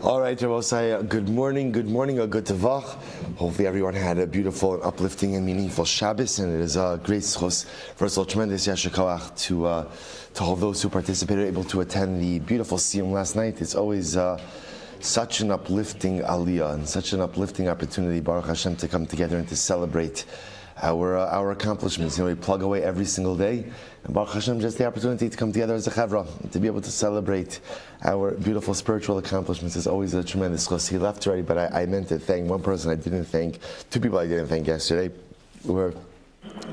All right, Rabbi, good morning, or good tavach. Hopefully everyone had a beautiful and uplifting and meaningful Shabbos, and it is a great schos. First of all, tremendous yasher koach to all those who participated, able to attend the beautiful siyum last night. It's always such an uplifting aliyah and such an uplifting opportunity, Baruch Hashem, to come together and to celebrate our accomplishments. We plug away every single day, and Baruch Hashem, just the opportunity to come together as a chevra, to be able to celebrate our beautiful spiritual accomplishments is always a tremendous schos. He left already, but I meant to thank one person I didn't thank, two people I didn't thank yesterday, were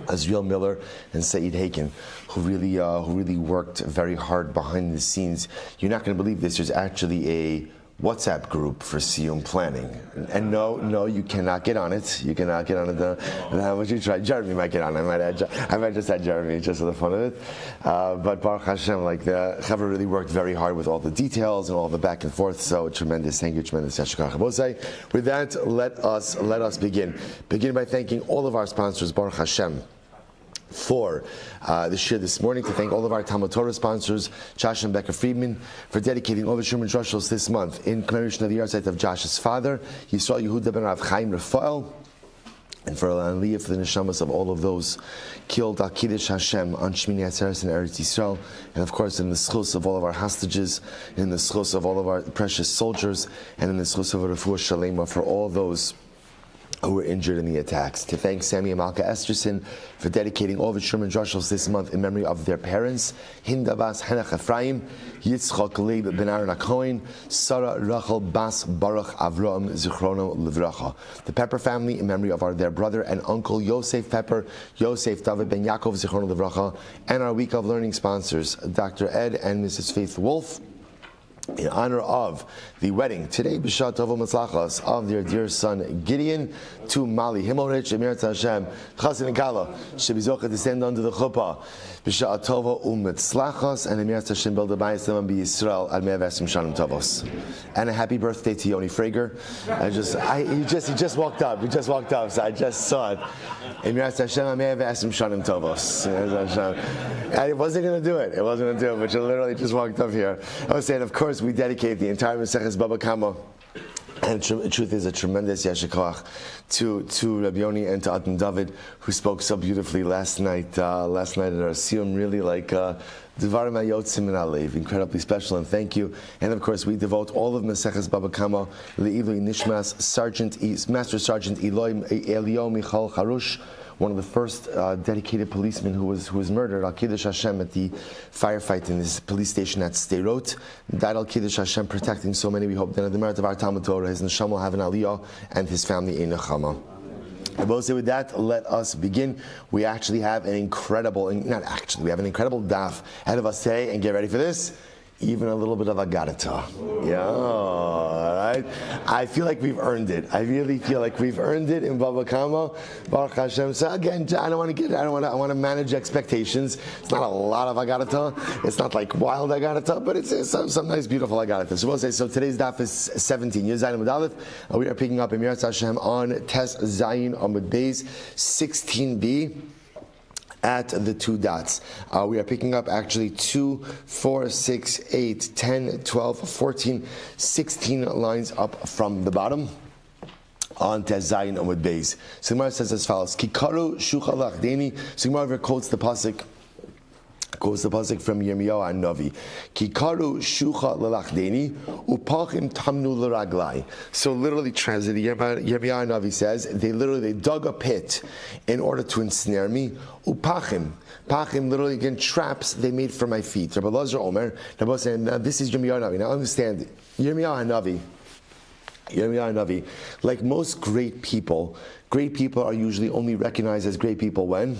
Azriel Miller and Saeed Haken, who really worked very hard behind the scenes. You're not going to believe this. There's actually a WhatsApp group for siyum planning, and no, you cannot get on it. You cannot get on it. How much you try? Jeremy might get on. I might just add Jeremy just for the fun of it. But Baruch Hashem, the Chavra really worked very hard with all the details and all the back and forth. So tremendous, thank you, tremendous. With that, let us begin. Begin by thanking all of our sponsors, Baruch Hashem, for the shir this morning, to thank all of our Talmud Torah sponsors, Josh and Becca Friedman, for dedicating all the Shuman Drushos this month in commemoration of the yahrzeit of Josh's father, Yisrael Yehuda ben Rav Chaim Rafael, and for Aliyah, for the neshamas of all of those killed al Kiddush Hashem on Shmini Atzeres in Eretz Yisrael, and of course in the schos of all of our hostages, in the schos of all of our precious soldiers, and in the schos of Refuah Shalema for all those who were injured in the attacks. To thank Sammy and Malka Esterson for dedicating all the Shuman Drushos this month in memory of their parents, Hinda Bas Henach Ephraim, Yitzchak Leib Ben Aaron HaKohen, Sarah Rachel Bas Baruch Avram Zichrono Livracha. The Pepper family in memory of their brother and uncle Yosef Pepper, Yosef David Ben Yaakov Zichrono Livracha, and our Week of Learning sponsors, Dr. Ed and Mrs. Faith Wolf, in honor of the wedding today, B'Shah Tova Matzlachas, of their dear son Gideon to Mali Himmelrich, Emir Hashem, Chasin and Kala, Shebizocha to stand under the chuppah, B'Shah Tova U'Metzlachas, and Emir Hashem build a bayis Lemon B'Yisrael Ad Me'av Esim Shalom Tovos. And a happy birthday to Yoni Frager. He just walked up. He just walked up, so I just saw it. Emir Hashem Ad Me'av Esim Shalom Tovos. I wasn't going to do it. But you literally just walked up here. I was saying, of course, we dedicate the entire Maseches Bava Kamma, and the truth is a tremendous yasher koach to Rabbi Yomi and to Adam David, who spoke so beautifully last night at our siyum, really like Dvarim Hayotzim min Halev, incredibly special, and thank you. And of course, we devote all of Maseches Bava Kamma Le'ilui Nishmas Master Sergeant Elio Michal Harush, one of the first dedicated policemen who was murdered, al Kiddush Hashem, at the firefight in this police station at Sderot. Died al Kiddush Hashem, protecting so many. We hope that at the merit of our Talmud Torah, his neshama will have an aliyah, and his family in nechama. I will say with that, let us begin. We actually have an incredible daf ahead of us today, and get ready for this. Even a little bit of agarata. Yeah, all right. I feel like we've earned it. I really feel like we've earned it in Bava Kamma, Baruch Hashem. So again, I want to manage expectations. It's not a lot of agarata. It's not like wild agarata, but it's some nice, beautiful agarata. So we'll say, so today's daf is 17. Zayin Amud Aleph. We are picking up Emir Hashem on Tes Zayin Amud Beis 16b. At the two dots. We are picking up actually 2, 4, 6, 8, 10, 12, 14, 16 lines up from the bottom on Tes Zayin Amud Beis. So Gemara says as follows: Kikaru Shucha Lachdeni. So Gemara quotes the pasuk from Yirmiyahu Navi. Kikaru shucha lelachdeni upachim tamnu l'raglai. So literally translated, Yirmiyahu Navi says they dug a pit in order to ensnare me. Upachim literally again traps they made for my feet. Rabbi Lazar Omer. Rabbi saying this is Yirmiyahu Navi. Now understand Yirmiyahu Navi, like most great people are usually only recognized as great people when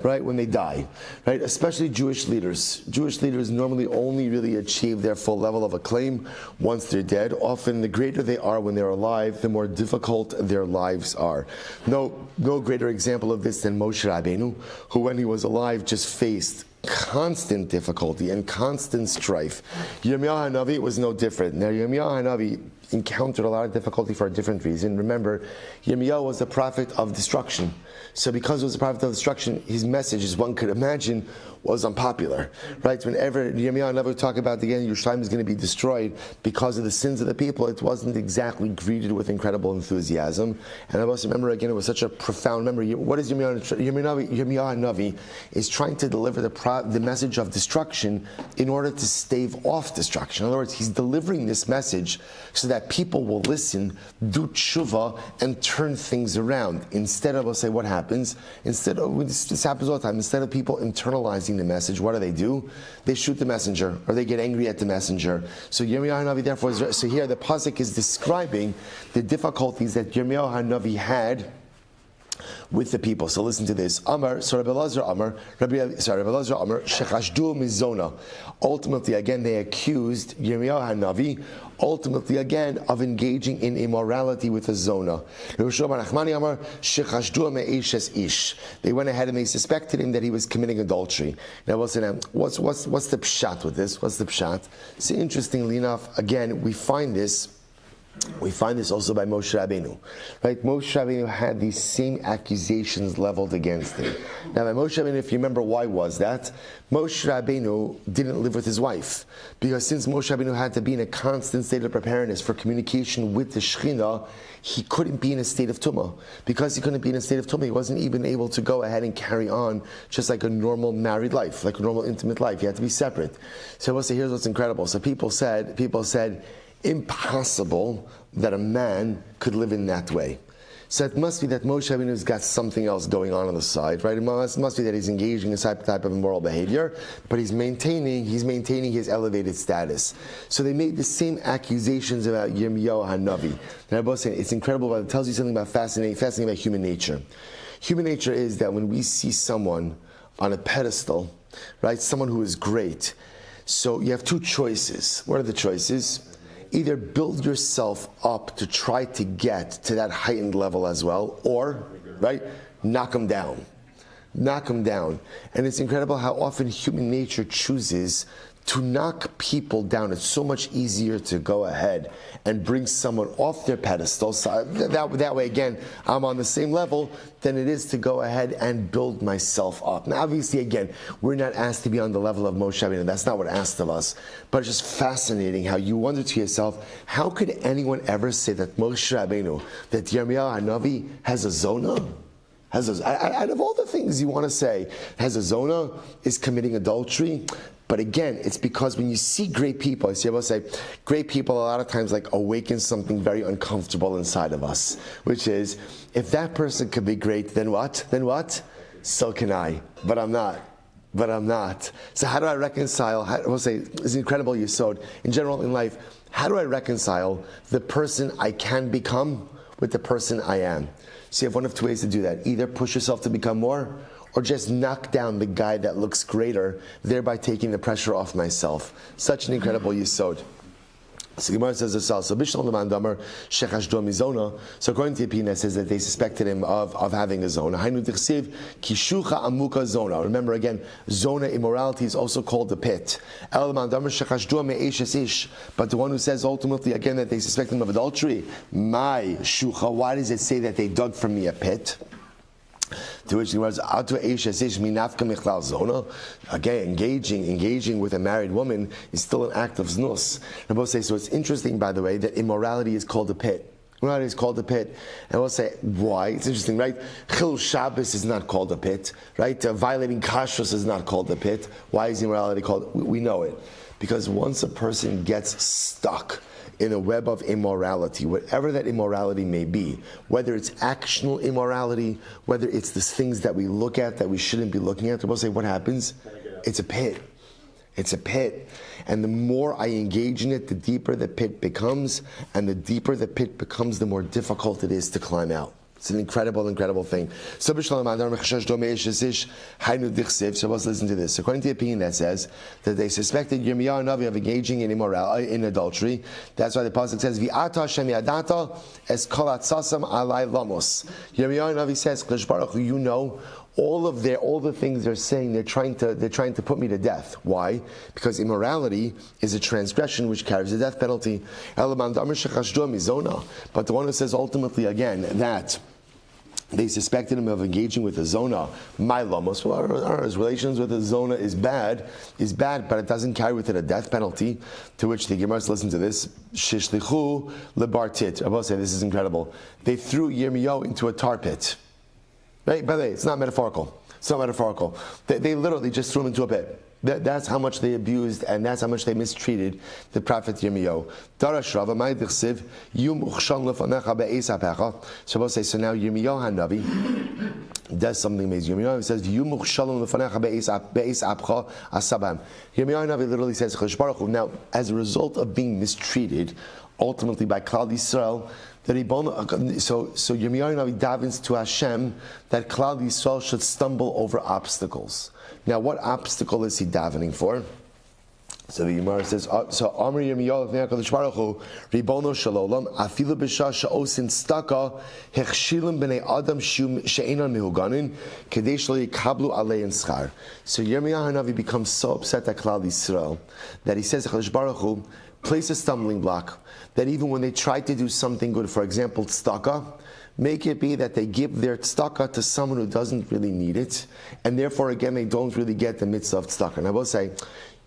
they die, right? Especially Jewish leaders. Jewish leaders normally only really achieve their full level of acclaim once they're dead. Often the greater they are when they're alive, the more difficult their lives are. No greater example of this than Moshe Rabbeinu, who when he was alive just faced constant difficulty and constant strife. Yirmiyahu Hanavi was no different. Now Yirmiyahu Hanavi, encountered a lot of difficulty for a different reason. Remember, Yirmiyahu was a prophet of destruction. So because he was a prophet of destruction, his message, as one could imagine, was unpopular. Right? Whenever Yirmiyahu never talk about again, Yerushalayim is going to be destroyed because of the sins of the people, it wasn't exactly greeted with incredible enthusiasm. And I also remember again, it was such a profound memory. What is Yirmiyahu Navi is trying to deliver the message of destruction in order to stave off destruction. In other words, he's delivering this message so that people will listen, do tshuva, and turn things around. Instead of, we'll say, what happens? This happens all the time. Instead of people internalizing the message, what do? They shoot the messenger, or they get angry at the messenger. So Yirmiyahu Navi, therefore, so here the pasuk is describing the difficulties that Yirmiyahu Navi had with the people. So listen to this. Rabbi Elazar Amar, Shechashdu Mizona. Ultimately, again, they accused Yirmiyahu Navi, ultimately, again, of engaging in immorality with a zona. They went ahead and they suspected him that he was committing adultery. Now, what's the pshat with this? What's the pshat? So interestingly enough, again, we find this also by Moshe Rabbeinu. Right? Moshe Rabbeinu had these same accusations leveled against him. Now, by Moshe Rabbeinu, if you remember, why was that? Moshe Rabbeinu didn't live with his wife. Because since Moshe Rabbeinu had to be in a constant state of preparedness for communication with the Shekhinah, he couldn't be in a state of tumah. Because he couldn't be in a state of tumah, he wasn't even able to go ahead and carry on just like a normal married life, like a normal intimate life. He had to be separate. So I will say, here's what's incredible. So people said, impossible that a man could live in that way. So it must be that Moshe Rabbeinu's got something else going on the side, right? It must be that he's engaging in some type of immoral behavior, but he's maintaining his elevated status. So they made the same accusations about Yirmiyahu Hanavi. And I was saying, it's incredible, but it tells you something about fascinating about human nature. Human nature is that when we see someone on a pedestal, right, someone who is great, so you have two choices. What are the choices? Either build yourself up to try to get to that heightened level as well, or, right, knock them down. Knock them down. And it's incredible how often human nature chooses to knock people down. It's so much easier to go ahead and bring someone off their pedestal. So that way, again, I'm on the same level than it is to go ahead and build myself up. Now, obviously, again, we're not asked to be on the level of Moshe Rabbeinu. That's not what asked of us. But it's just fascinating how you wonder to yourself, how could anyone ever say that Moshe Rabbeinu, that Yirmiyahu Hanavi has a zona? Out of all the things you want to say, has a zona, is committing adultery. But again, it's because when you see great people, I will say, great people a lot of times like awaken something very uncomfortable inside of us, which is, if that person could be great, then what? So can I. But I'm not. So how do I reconcile, I will say, it's incredible yesod. In general, in life, how do I reconcile the person I can become with the person I am? So you have one of two ways to do that. Either push yourself to become more, or just knock down the guy that looks greater, thereby taking the pressure off myself. Such an incredible yesod. So Gemara says this also. So according to Pina, it says that they suspected him of having a zona. Remember again, zona, immorality, is also called the pit. But the one who says ultimately again that they suspect him of adultery, why does it say that they dug from me a pit? To which the words again, engaging with a married woman is still an act of znus. And both say, so it's interesting, by the way, that immorality is called a pit. Immorality is called a pit. And we'll say, why? It's interesting, right? Chil Shabbos is not called a pit, right? Violating kashrus is not called a pit. Why is immorality called? We know it. Because once a person gets stuck in a web of immorality, whatever that immorality may be, whether it's actional immorality, whether it's the things that we look at that we shouldn't be looking at, we'll say, what happens? It's a pit. It's a pit. And the more I engage in it, the deeper the pit becomes, and the deeper the pit becomes, the more difficult it is to climb out. It's an incredible thing. So let's listen to this. According to the opinion that says that they suspected Yirmiyahu Navi of engaging in adultery, that's why the pasuk says, "V'ata Hashem yadata es kol atzasam alai lamos." Yirmiyahu Navi says, "Baruch, you know all the things they're saying, they're trying to put me to death. Why? Because immorality is a transgression which carries a death penalty. But the one who says ultimately again that they suspected him of engaging with a zona, my lamos, well, his relations with a zona is bad, but it doesn't carry with it a death penalty. To which the Gemara says, listen to this, shishlichu lebartit. I will say this is incredible. They threw Yirmiyahu into a tar pit. Right? By the way, it's not metaphorical. It's not metaphorical. They literally just threw him into a pit. That's how much they abused and that's how much they mistreated the prophet Yirmiyahu. So we'll say, so now Yirmiyahu Hanavi does something amazing. Yirmiyahu says, Yirmiyahu Hanavi literally says, now, as a result of being mistreated, ultimately by Klal Yisrael, so Yirmiyahu Hanavi davens to Hashem that Klal Yisrael should stumble over obstacles. Now, what obstacle is he davening for? So the Gemara says, so Amr Yirmiyahu Lefnei HaKadosh Baruch Hu, Ribono Shalom, Afilu B'Shah She'osin Staka, Hechshilim B'nei Adam She'enan Mehuganin, Kedei Shlo Yikablu Alein Schar. So Yirmiyahu Hanavi becomes so upset at Klal Yisrael that he says, HaKadosh Baruch Hu, place a stumbling block, that even when they try to do something good, for example, tzedakah, make it be that they give their tzedakah to someone who doesn't really need it, and therefore, again, they don't really get the mitzvah of tzedakah. And I will say,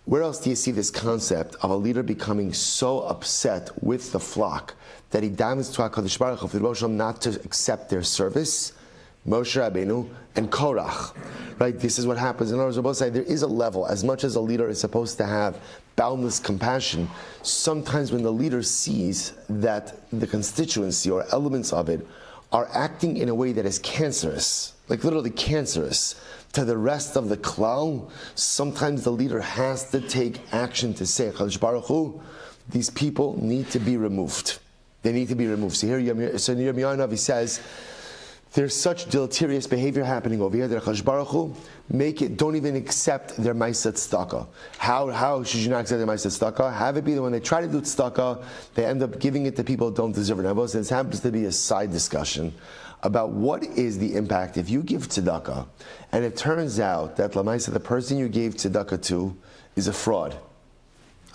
where else do you see this concept of a leader becoming so upset with the flock that he davens to HaKadosh Baruch Hu for the Moshe not to accept their service? Moshe Rabbeinu and Korach, right? This is what happens. In other words, I will say there is a level, as much as a leader is supposed to have boundless compassion, sometimes when the leader sees that the constituency or elements of it are acting in a way that is cancerous, like literally cancerous, to the rest of the klal, sometimes the leader has to take action to say, Chadash Baruch Hu, these people need to be removed. They need to be removed. So here Yirmiyahu Hanavi says, there's such deleterious behavior happening over here that Chadash Baruch Hu, don't even accept their Maaseh Tzedakah. How should you not accept their Maaseh Tzedakah? Have it be that when they try to do Tzedakah, they end up giving it to people who don't deserve it. Now, this happens to be a side discussion about what is the impact if you give tzedakah, and it turns out that Lamaisa, the person you gave tzedakah to, is a fraud.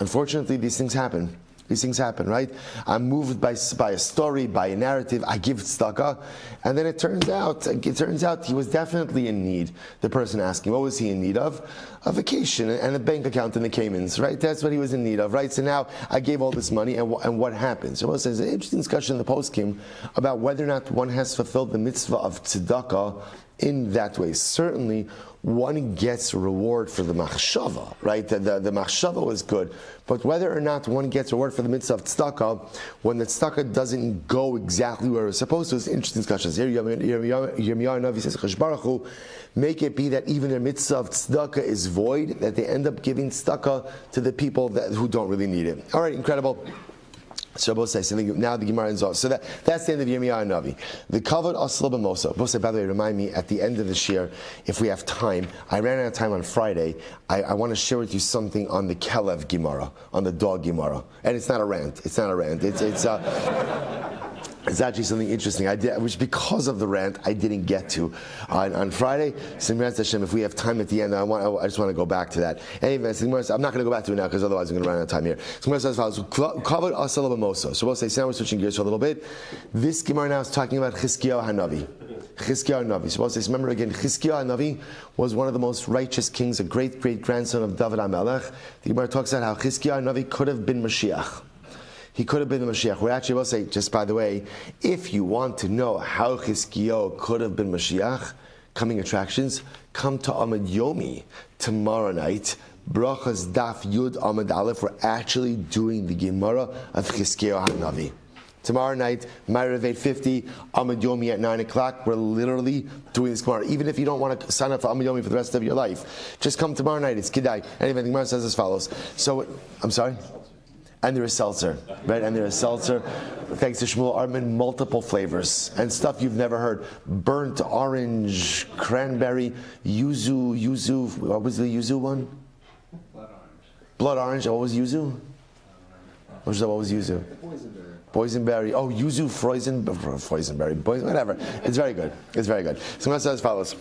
Unfortunately, these things happen. These things happen, right? I'm moved by a story, by a narrative. I give tzedakah, and then it turns out he was definitely in need. The person asking, what was he in need of? A vacation and a bank account in the Caymans, right? That's what he was in need of, right? So now I gave all this money, and what happens? So there's an interesting discussion in the poskim about whether or not one has fulfilled the mitzvah of tzedakah in that way. Certainly, one gets reward for the machshava, right? The machshava was good, but whether or not one gets reward for the mitzvah of tzedakah, when the tzedakah doesn't go exactly where it's supposed to, it's interesting discussions. Here, Yirmiyahu Hanavi says, Chadash Baruch Hu, make it be that even their mitzvah of tzedakah is void, that they end up giving tzedakah to the people who don't really need it. All right, incredible. So both say something. Now the Gemara ends off. So that's the end of Yirmiyahu Hanavi. The covered Asla B'Mosa. Both say, by the way, remind me at the end of this year, if we have time. I ran out of time on Friday. I want to share with you something on the Kelev Gemara, on the dog Gemara, and it's not a rant. It's not a rant. It's actually something interesting. Which because of the rant, I didn't get to on Friday. So if we have time at the end, I just want to go back to that. Anyway, I'm not going to go back to it now because otherwise I'm going to run out of time here. So says follows: covered asala b'mosa. So we'll say, now we're switching gears for a little bit. This Gemara now is talking about Chizkiyahu Hanavi. Chizkiyahu Hanavi. So we'll say, remember again, Chizkiyahu Hanavi was one of the most righteous kings, a great grandson of David HaMelech. The Gemara talks about how Chizkiyahu Hanavi could have been Mashiach. He could have been the Mashiach. We actually will say, just by the way, if you want to know how Chizkiyahu could have been Mashiach, coming attractions, come to Amud Yomi tomorrow night. Brachas Daf Yud Amud Aleph. We're actually doing the Gemara of Chizkiyahu Hanavi. Tomorrow night, Ma'ariv 8:50, Amud Yomi at 9 o'clock. We're literally doing this Gemara. Even if you don't want to sign up for Amud Yomi for the rest of your life, just come tomorrow night. It's Kidai. Anyway, the Gemara says as follows. So, I'm sorry? And there is seltzer, right? And there is seltzer, thanks to Shmuel Artman, multiple flavors and stuff you've never heard. Burnt orange, cranberry, yuzu. What was the yuzu one? Blood orange. What was yuzu? What was yuzu? Boysenberry. Oh, yuzu, Freusenberry. Whatever. It's very good. So I'm going to say as follows.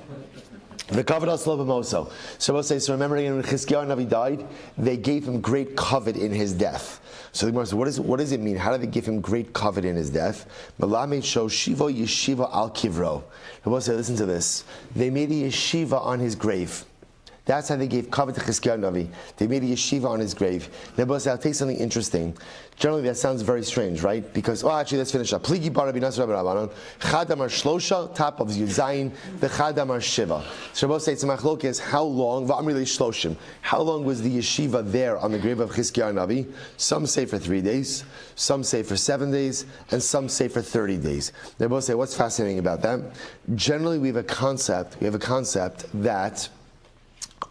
The covet also. So we'll say, so remembering when Chizkiyahu Navi died, they gave him great covet in his death. So the Gemara says, what does it mean? How did they give him great covet in his death? Melamed show Shiva Yeshiva al Kivro. We'll say, listen to this. They made a yeshiva on his grave. That's how they gave covet to Chizkiyahu Navi. They made a yeshiva on his grave. Now, I'll tell you something interesting. Generally, that sounds very strange, right? Because, actually, let's finish up. Pligi bar Rabbi Nasser Rabbi Rabbanon, Chadamar Shlosha, top of Yuzayin, the Chadamar Shiva. So Rabbi say, it's a machlok is how long, Va'amri Shloshim, how long was the yeshiva there on the grave of Chizkiyahu Navi? Some say for 3 days, some say for 7 days, and some say for 30 days. They both say, what's fascinating about that? Generally, we have a concept that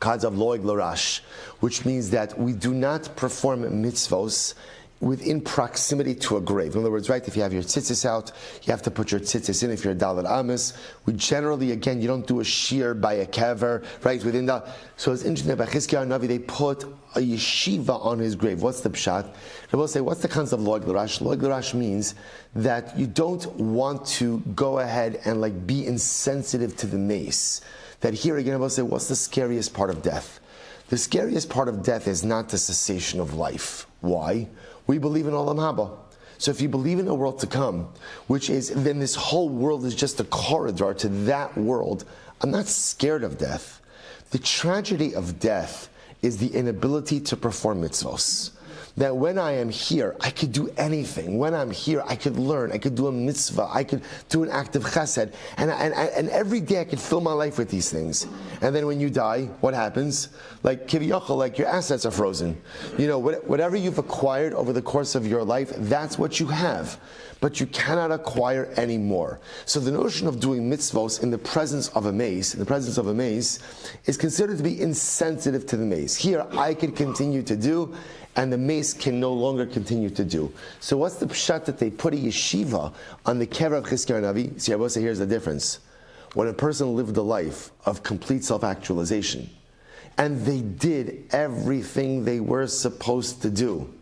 of loig l'rash, which means that we do not perform mitzvos within proximity to a grave. In other words, right, if you have your tzitzis out, you have to put your tzitzis in if you're a dalet amis. We generally, again, you don't do a shear by a kever, right, within the... So it's interesting, by Chizkiyahu Navi, they put a yeshiva on his grave. What's the pshat? They will say, what's the concept of loig l'rash? Loig l'rash means that you don't want to go ahead and be insensitive to the mace. That here again, I will say, what's the scariest part of death? The scariest part of death is not the cessation of life. Why? We believe in Olam Haba. So if you believe in a world to come, which is, then this whole world is just a corridor to that world, I'm not scared of death. The tragedy of death is the inability to perform mitzvos. That when I am here, I could do anything. When I'm here, I could learn, I could do a mitzvah, I could do an act of chesed, and every day I could fill my life with these things. And then when you die, what happens? Like kiviyachol, like your assets are frozen. You know, whatever you've acquired over the course of your life, that's what you have. But you cannot acquire any more. So the notion of doing mitzvos in the presence of a mace, is considered to be insensitive to the mace. Here, I could continue to do, and the mace can no longer continue to do. So what's the pshat that they put a yeshiva on the kever of Chizkiyahu Navi? See, I will say here's the difference. When a person lived a life of complete self-actualization, and they did everything they were supposed to do,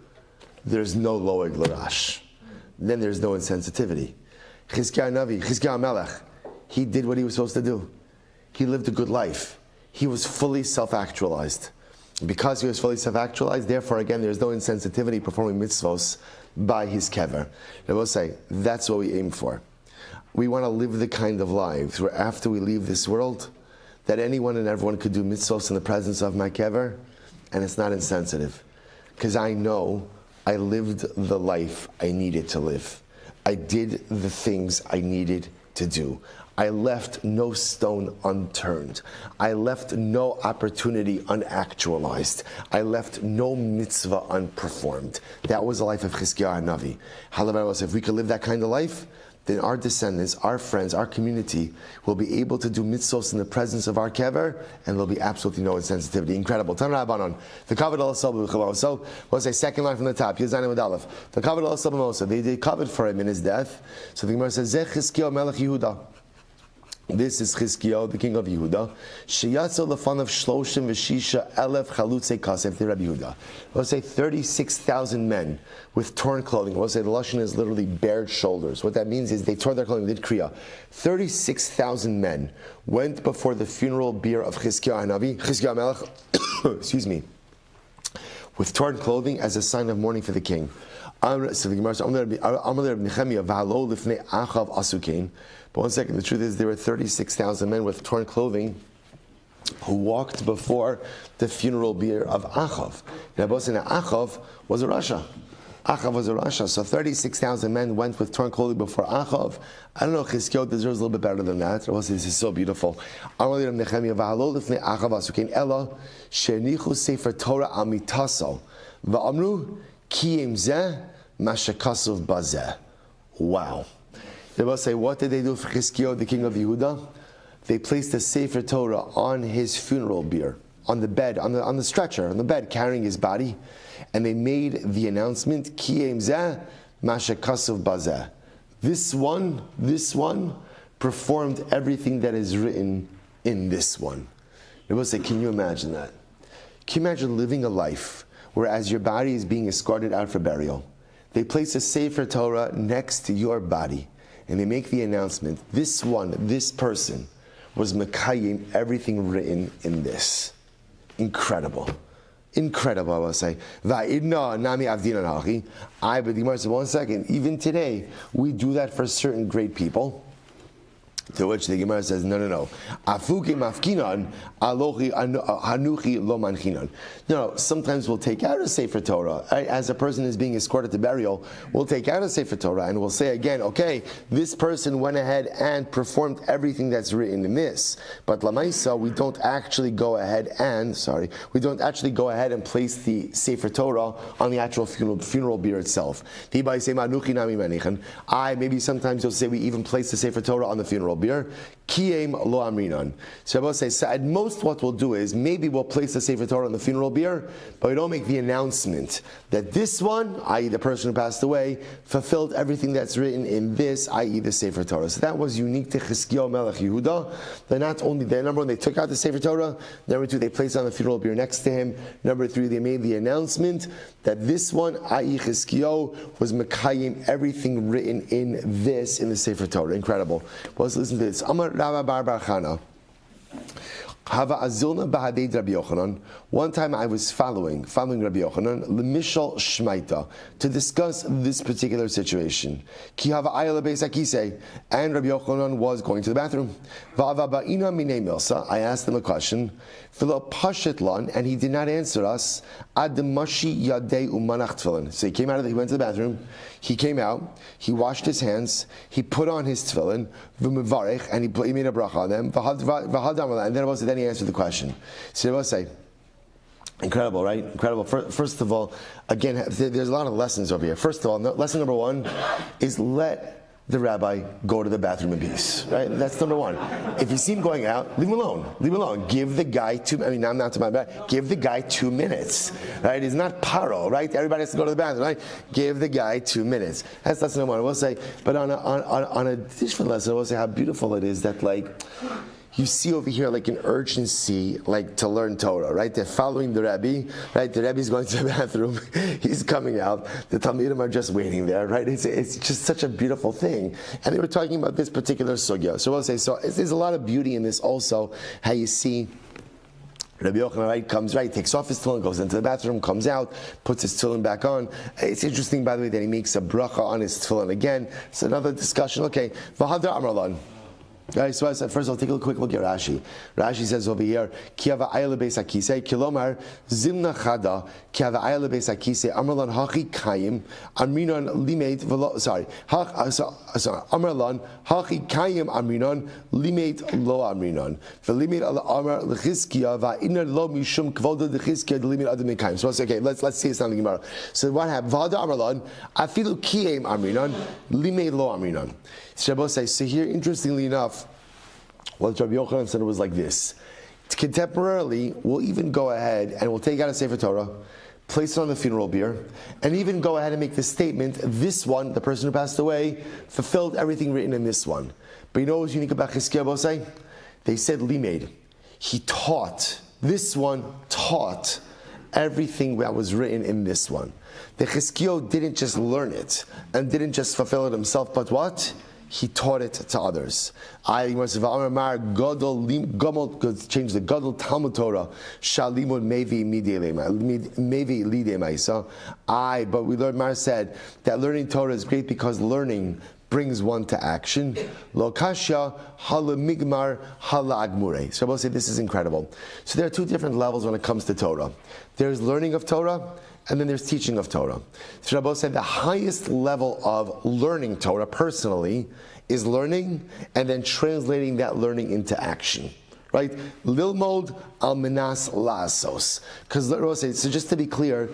there's no loeg l'rash. Then there's no insensitivity. Chizkiyahu Navi, Chizkiyahu Melech, he did what he was supposed to do. He lived a good life. He was fully self-actualized. Because he was fully self-actualized, therefore, again, there's no insensitivity performing mitzvos by his kever. I will say, that's what we aim for. We want to live the kind of lives where after we leave this world, that anyone and everyone could do mitzvos in the presence of my kever, and it's not insensitive. Because I know I lived the life I needed to live. I did the things I needed to do. I left no stone unturned. I left no opportunity unactualized. I left no mitzvah unperformed. That was the life of Chizkiyahu Navi. Halavar, if we could live that kind of life, then our descendants, our friends, our community will be able to do mitzvos in the presence of our kever, and there'll be absolutely no insensitivity. Incredible. Tan Rabbanon. The covered also. So we'll say second line from the top. Yezayim with Aleph. The covered also. They covered for him in his death. So the Gemara says, Zeh Chizkiyahu Melech Yehuda. This is Chizkiyahu, the king of Yehuda. Sheyatzo lefanav shloshim v'shisha elef chalutze kasef, the Rabbi Yehuda. We'll say 36,000 men with torn clothing. We'll say the lashon is literally bared shoulders. What that means is they tore their clothing, did kriya. 36,000 men went before the funeral bier of Chizkiyahu Navi, Chizkiyahu Melech, excuse me, with torn clothing as a sign of mourning for the king. So the Gemara says, but one second, the truth is there were 36,000 men with torn clothing who walked before the funeral bier of Achav. And Achav was a Rasha. Achav was a Rasha. So 36,000 men went with torn clothing before Achav. I don't know, Chizkiyahu deserves a little bit better than that. This is so beautiful. Wow. They will say, what did they do for Chizkiyahu, the king of Yehuda? They placed a Sefer Torah on his funeral bier, on the bed, on the stretcher, on the bed, carrying his body, and they made the announcement, Ki em zeh mashakasuv bazeh. This one performed everything that is written in this one. They will say, can you imagine that? Can you imagine living a life where as your body is being escorted out for burial, they place a Sefer Torah next to your body, and they make the announcement, this person was mekayim everything written in this. Incredible. Incredible, I will say. Va'idna nami avdina nachi. But the Gemara said, 1 second, even today, we do that for certain great people. To which the Gemara says, no. Afuki mafkinan alochi hanuchi lo manchinan. No, sometimes we'll take out a Sefer Torah. As a person is being escorted to burial, we'll take out a Sefer Torah and we'll say again, okay, this person went ahead and performed everything that's written in this. But lamaisa, we don't actually go ahead and place the Sefer Torah on the actual funeral bier itself. Maybe sometimes you'll say we even place the Sefer Torah on the funeral beer. Kiem lo amrinan. So Rabbi says, at most what we'll do is maybe we'll place the Sefer Torah on the funeral beer, but we don't make the announcement that this one, i.e. the person who passed away, fulfilled everything that's written in this, i.e. the Sefer Torah. So that was unique to Chizkiyahu Melech Yehuda. That not only, number one, they took out the Sefer Torah, number two, they placed it on the funeral beer next to him, number three, they made the announcement that this one, i.e. Chizkiyahu, was mekayim everything written in this, in the Sefer Torah. Incredible. Well, let's listen to this. Amar Rabba Bar Bar Chana. Hava azilna b'hadei Rabbi Yochanan. One time I was following Rabbi Yochanan, l'mishal shmaita, to discuss this particular situation. Ki hava ayala beis hakisei, and Rabbi Yochanan was going to the bathroom. Va'ava ba'ina minei milsa. I asked him a question. V'lo pashet lan, and he did not answer us. Ad mashi yadei umanach tefillin. So he went to the bathroom. He came out. He washed his hands. He put on his tefillin. V'mevarech, and he made a bracha on them. And then he answered the question. So I say, incredible, right? Incredible. First of all, again, there's a lot of lessons over here. First of all, lesson number one is let the rabbi go to the bathroom in peace, right? That's number one. If you see him going out, leave him alone. Leave him alone. Give the guy give the guy 2 minutes, right? It's not paro, right? Everybody has to go to the bathroom, right? Give the guy 2 minutes. That's lesson number one. I will say, but on a different lesson, I will say how beautiful it is that, like, you see over here like an urgency, like to learn Torah, right? They're following the Rebbe, right? The Rebbe's going to the bathroom, he's coming out, the Talmidim are just waiting there, right? It's just such a beautiful thing. And they were talking about this particular sugya. So we'll say, there's a lot of beauty in this also, how you see Rabbi Yochanan, right, comes, right, takes off his tefillin, goes into the bathroom, comes out, puts his tefillin back on. It's interesting, by the way, that he makes a bracha on his tefillin again. It's another discussion. Okay, V'hadra Amralan. Right, so I said, first of all, take a quick look at Rashi. Rashi says over here, Ki hava ayla beis hakisei, kilomar zimna chada, ki hava ayla beis hakisei, amrlan hachi kayim, amrinon limeid v'lo, amrlan hachi kayim amrinon, limeid lo amrinon, v'limeid ala amar l'chizkiya, va'inna lo mishum kvoda l'chizkiya, d'limeid adam kayim. So I say, okay, let's see this on the Gemara. So what happened? V'hada amrlan, afilu kiyem amrinon, limeid lo amrinon. So here, interestingly enough, what Rabbi Yochanan said was like this. Contemporarily, we'll even go ahead and we'll take out a Sefer Torah, place it on the funeral bier, and even go ahead and make the statement, this one, the person who passed away, fulfilled everything written in this one. But you know what was unique about Chizkiyahu Bosai? They said limeid. He taught, this one taught everything that was written in this one. The Chizkiyahu didn't just learn it, and didn't just fulfill it himself, but what? He taught it to others. I must change the Gadol Talmud Torah. Shalimud mevi lidemaisa. But we learned. Mar said that learning Torah is great because learning brings one to action. Lo kasha hala migmar hala agmure. So I will say this is incredible. So there are two different levels when it comes to Torah. There's learning of Torah, and then there's teaching of Torah. So Rabbi said the highest level of learning Torah personally is learning and then translating that learning into action. Right? Lilmod al minas la'asos. Because Rabbi said, so just to be clear,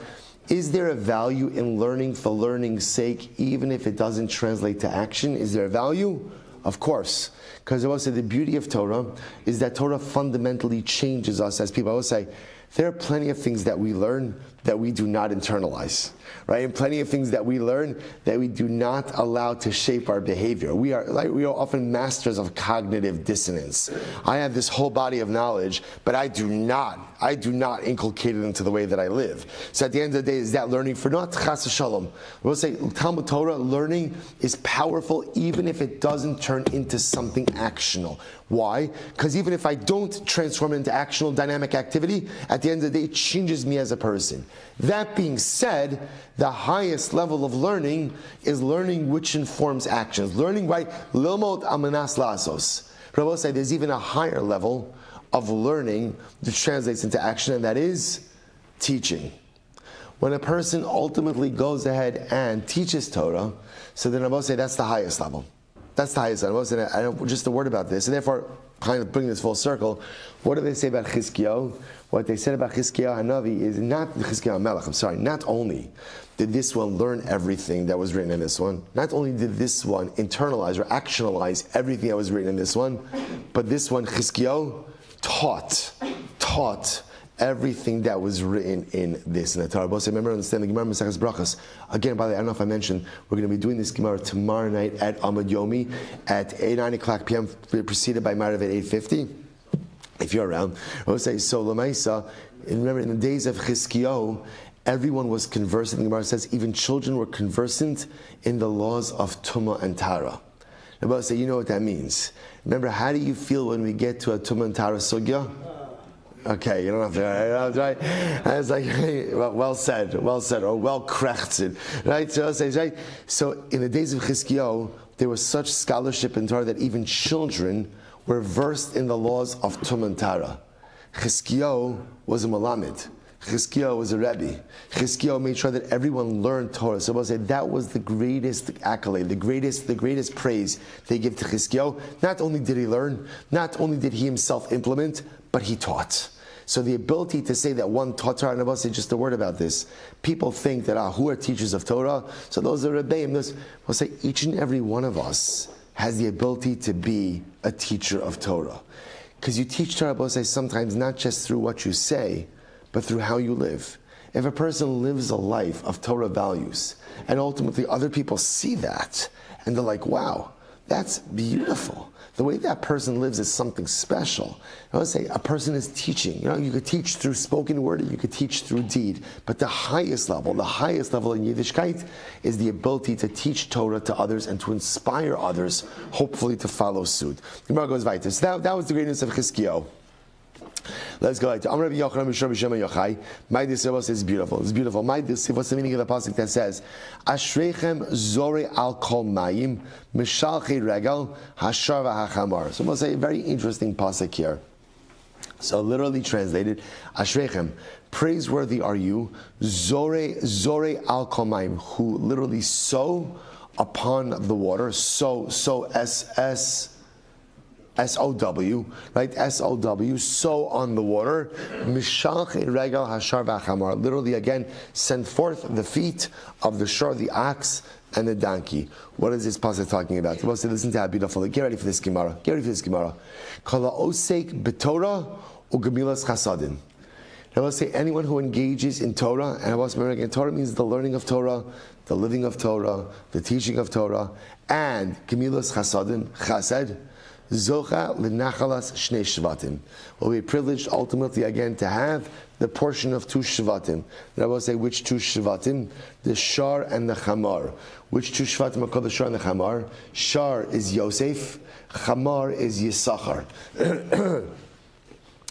is there a value in learning for learning's sake, even if it doesn't translate to action? Is there a value? Of course. Because I will say the beauty of Torah is that Torah fundamentally changes us as people. I will say, there are plenty of things that we learn that we do not internalize, right? And plenty of things that we learn that we do not allow to shape our behavior. We are often masters of cognitive dissonance. I have this whole body of knowledge, but I do not inculcate it into the way that I live. So at the end of the day, is that learning for not chas v'shalom? We'll say Talmud Torah learning is powerful even if it doesn't turn into something actional. Why? Because even if I don't transform it into actional dynamic activity, at the end of the day, it changes me as a person. That being said, the highest level of learning is learning which informs actions. Learning, right? Lilmod amanas lasos. Rabbi said there's even a higher level of learning that translates into action, and that is teaching. When a person ultimately goes ahead and teaches Torah, so then Rabbi say that's the highest level. That's the highest level. I don't, just a word about this, and therefore, kind of bring this full circle. What do they say about Chizkiyahu? What they said about Chizkiyahu Hanavi is not Chizkiyahu Melech. I'm sorry. Not only did this one learn everything that was written in this one, not only did this one internalize or actionalize everything that was written in this one, but this one Chizkiyahu taught everything that was written in this in the Torah. But remember, understand the Gemara Masechus Brachos. Again, by the way, I don't know if I mentioned, we're going to be doing this Gemara tomorrow night at Amud Yomi at 9 o'clock p.m. preceded by Marav at 8:50. If you're around, I would say so. Lamaisa, remember in the days of Chizkiyahu, everyone was conversant. The Gemara says even children were conversant in the laws of Tumah and Tara. I would say, you know what that means. Remember, how do you feel when we get to a Tumah and Tara sugya? Okay, you don't have to, right? And it's like, hey, well said, or well crafted, right? So in the days of Chizkiyahu, there was such scholarship in Torah that even children were versed in the laws of Tumah and Tara. Chizkiyahu was a Malamed. Chizkiyahu was a Rebbe. Chizkiyahu made sure that everyone learned Torah. So I'll say that was the greatest accolade, the greatest praise they give to Chizkiyahu. Not only did he learn, not only did he himself implement, but he taught. So the ability to say that one taught Torah, and I'll say just a word about this. People think that, who are teachers of Torah? So those are Rebbeim. We'll say each and every one of us has the ability to be a teacher of Torah. Because you teach Torah, we'll say sometimes not just through what you say, but through how you live. If a person lives a life of Torah values, and ultimately other people see that, and they're like, wow, that's beautiful. The way that person lives is something special. I would say a person is teaching. You could teach through spoken word, and you could teach through deed. But the highest level in Yiddishkeit is the ability to teach Torah to others and to inspire others, hopefully to follow suit. The Gemara goes weiter. So that was the greatness of Chizkiyahu. Let's go to Amr Rabbi Yochanan Mishra B'Shem Yochai. My disciple is beautiful. It's beautiful. What's the meaning of the pasuk that says, "Ashreichem zore al kol mayim mishalchei regal hashar v'hachamar." So we'll say a very interesting pasuk here. So literally translated, Ashreichem, praiseworthy are you, zore al kol mayim, who literally sow upon the water. So S-O-W, right? S-O-W, sow on the water. Mishalchei regal hashar v'achamar. Literally, again, send forth the feet of the shor, the ox, and the donkey. What is this pasuk talking about? We'll say, listen to how beautiful. Get ready for this Gemara. Kala osek b'Torah u'gemilas chasadim. Now let's say anyone who engages in Torah, and I was remembering, Torah means the learning of Torah, the living of Torah, the teaching of Torah, and gemilas chasadim, chesed, Zocha l'nachalas shnei shvatim. We'll be privileged ultimately again to have the portion of two shvatim. And I will say which two shvatim? The shar and the chamar. Which two shvatim are called the shar and the chamar? Shar is Yosef, chamar is Yisachar.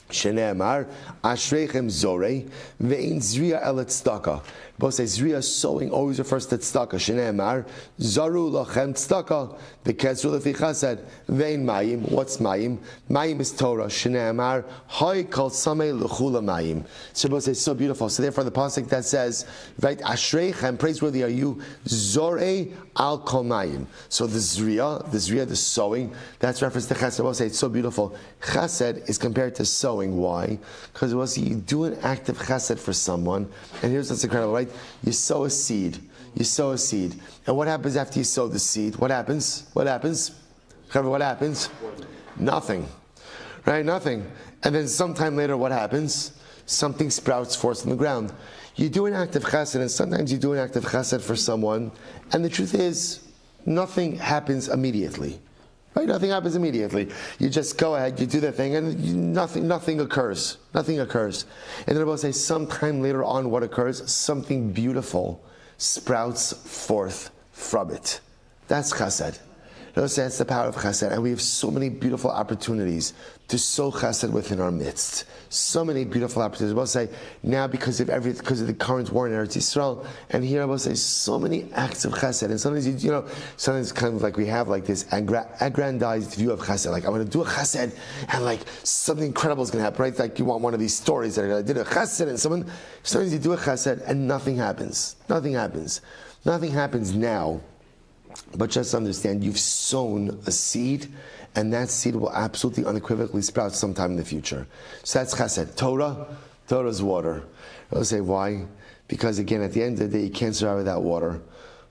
Shene'emar, Ashreichem Zorei, Ve'in Zriya El Tzedakah. Both say Zriya sowing always refers to Tzedakah. Shene'emar, Zaru Lachem Tzedakah, V'Ketzru Lefi Chesed, Ve'in Mayim. What's Mayim? Mayim is Torah. Shene'emar, Hay Kol Samei L'Chula Mayim. So both say so beautiful. So therefore the pasuk that says, right, Ashreichem, praiseworthy are you, Zorei Al Kol Mayim. So the Zriya, the sowing, that's reference to Chesed. Both say it's so beautiful. Chesed is compared to sowing. Why? Because you do an act of chesed for someone, and here's what's incredible, right? You sow a seed. And what happens after you sow the seed? What happens? Nothing. Right? Nothing. And then sometime later, what happens? Something sprouts forth from the ground. You do an act of chesed, and sometimes you do an act of chesed for someone, and the truth is, nothing happens immediately. Right? Nothing happens immediately. You just go ahead, you do that thing, and nothing occurs. Nothing occurs. And then I will say, sometime later on, what occurs? Something beautiful sprouts forth from it. That's chesed. That's the power of chesed. And we have so many beautiful opportunities to sow chesed within our midst. So many beautiful opportunities. We'll say, now because of the current war in Eretz Yisrael, and here I will say so many acts of chesed. And sometimes, sometimes kind of like we have like this aggrandized view of chesed. Like, I'm going to do a chesed, and like something incredible is going to happen, right? Like you want one of these stories that I did a chesed, and sometimes you do a chesed, and nothing happens. Nothing happens. Nothing happens now. But just understand, you've sown a seed, and that seed will absolutely unequivocally sprout sometime in the future. So that's chesed. Torah is water. I'll say why? Because again, at the end of the day, you can't survive without water.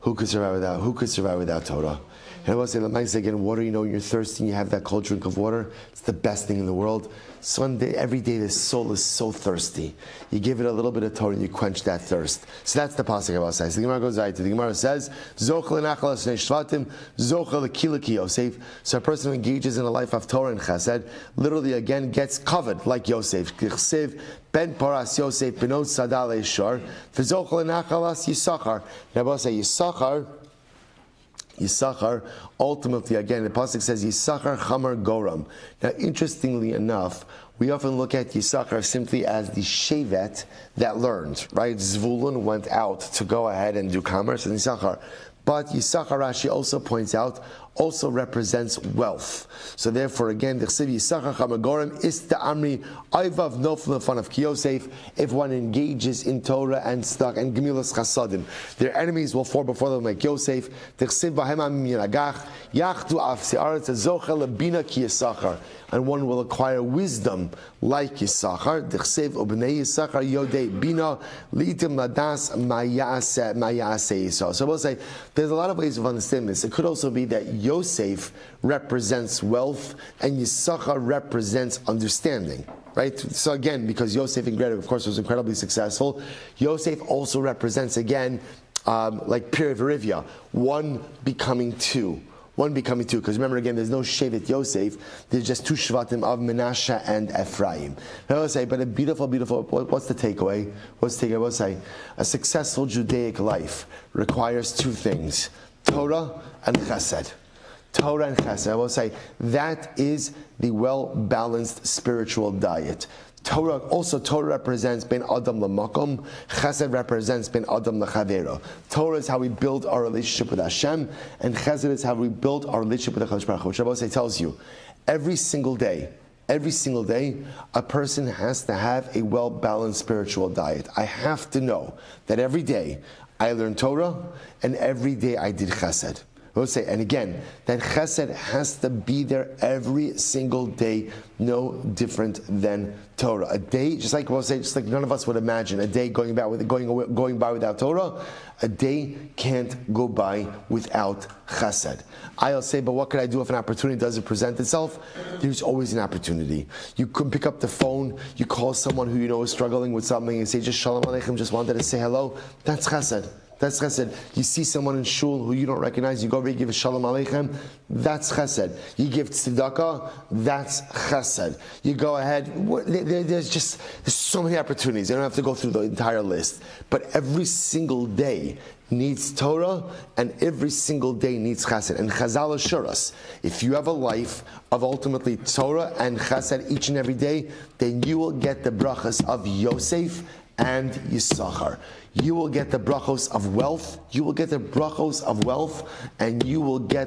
Who could survive without Torah? And I will say, again, water, when you're thirsty and you have that cold drink of water, it's the best thing in the world. Every day the soul is so thirsty. You give it a little bit of Torah and you quench that thirst. So that's the pasuk about says. The Gemara goes right to the Gemara says, Zochel l'nachal asnei shvatim, Zochel l'kilaki Yosef. So a person who engages in a life of Torah and Chesed, literally again gets covered like Yosef. Kichsev ben paras Yosef benot sadal eshar, v'zochel l'nachal as Yisachar. Now we'll say Yisachar, ultimately, again, the pasuk says Yisachar Chamar Goram. Now, interestingly enough, we often look at Yisachar simply as the shevet that learned, right? Zvulun went out to go ahead and do commerce, and Yisachar. But Yisachar, Rashi also points out, also represents wealth. So therefore, again, the Chsiv Yisachar Chamagorim is the Amri Ayvav Nofel in front of Yosef. If one engages in Torah and stuck and Gemilas Chasadim, their enemies will fall before them like Yosef. The Chsiv Bahem Amim Yiragach Yachdu Af Se'aretz Zochel Lebina Ki Yisachar. And one will acquire wisdom like Yisachar. The Chsiv Ubnei Yisachar Yodei Bina Litim Ladas Mayase Yisachar. So we'll say there's a lot of ways of understanding this. It could also be that Yosef represents wealth and Yisachar represents understanding. Right? So again, because Yosef, of course, was incredibly successful, Yosef also represents, again, like Pir Verivia, one becoming two. Because remember again, there's no Shevet Yosef, there's just two Shvatim of Menashe and Ephraim. I will say, but a beautiful, what's the takeaway? I will say, a successful Judaic life requires two things, Torah and Chesed. Torah and Chesed. I will say, that is the well-balanced spiritual diet. Torah represents Ben Adam Lamakom. Chesed represents Ben Adam Lachavero. Torah is how we build our relationship with Hashem, and Chesed is how we build our relationship with the Choshen Baruch Hu. Which I will say tells you, every single day, a person has to have a well-balanced spiritual diet. I have to know that every day I learn Torah, and every day I did Chesed. We'll say, and again, that chesed has to be there every single day, no different than Torah. A day, just like none of us would imagine, a day going by without Torah, a day can't go by without chesed. I'll say, but what could I do if an opportunity doesn't present itself? There's always an opportunity. You can pick up the phone, you call someone who you know is struggling with something, and say, just shalom aleichem, just wanted to say hello. That's chesed. That's chesed. You see someone in shul who you don't recognize, you go over, you give a shalom aleichem, that's chesed. You give tzedakah, that's chesed. You go ahead, there's so many opportunities. I don't have to go through the entire list. But every single day needs Torah, and every single day needs chesed. And Chazal assure us, if you have a life of ultimately Torah and chesed each and every day, then you will get the brachas of Yosef and Yisachar. You will get the brachos of wealth, and you will get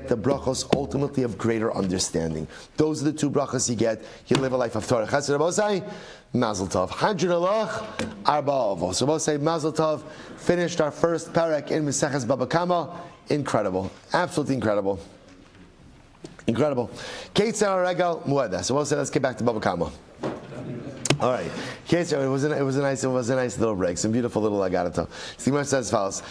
the brachos ultimately of greater understanding. Those are the two brachos you get. You live a life of Torah. Chesed Rabosai, Mazel Tov. Hadron Alach, Arba Avos. Rabosai, Mazel Tov. Finished our first parak in Meseches Bava Kamma. Incredible. Absolutely incredible. Incredible. Ketzar Regal Muedah. So we'll say, let's get back to Bava Kamma. All right. It was a nice little break. Some beautiful little agarato. Simon says as follows.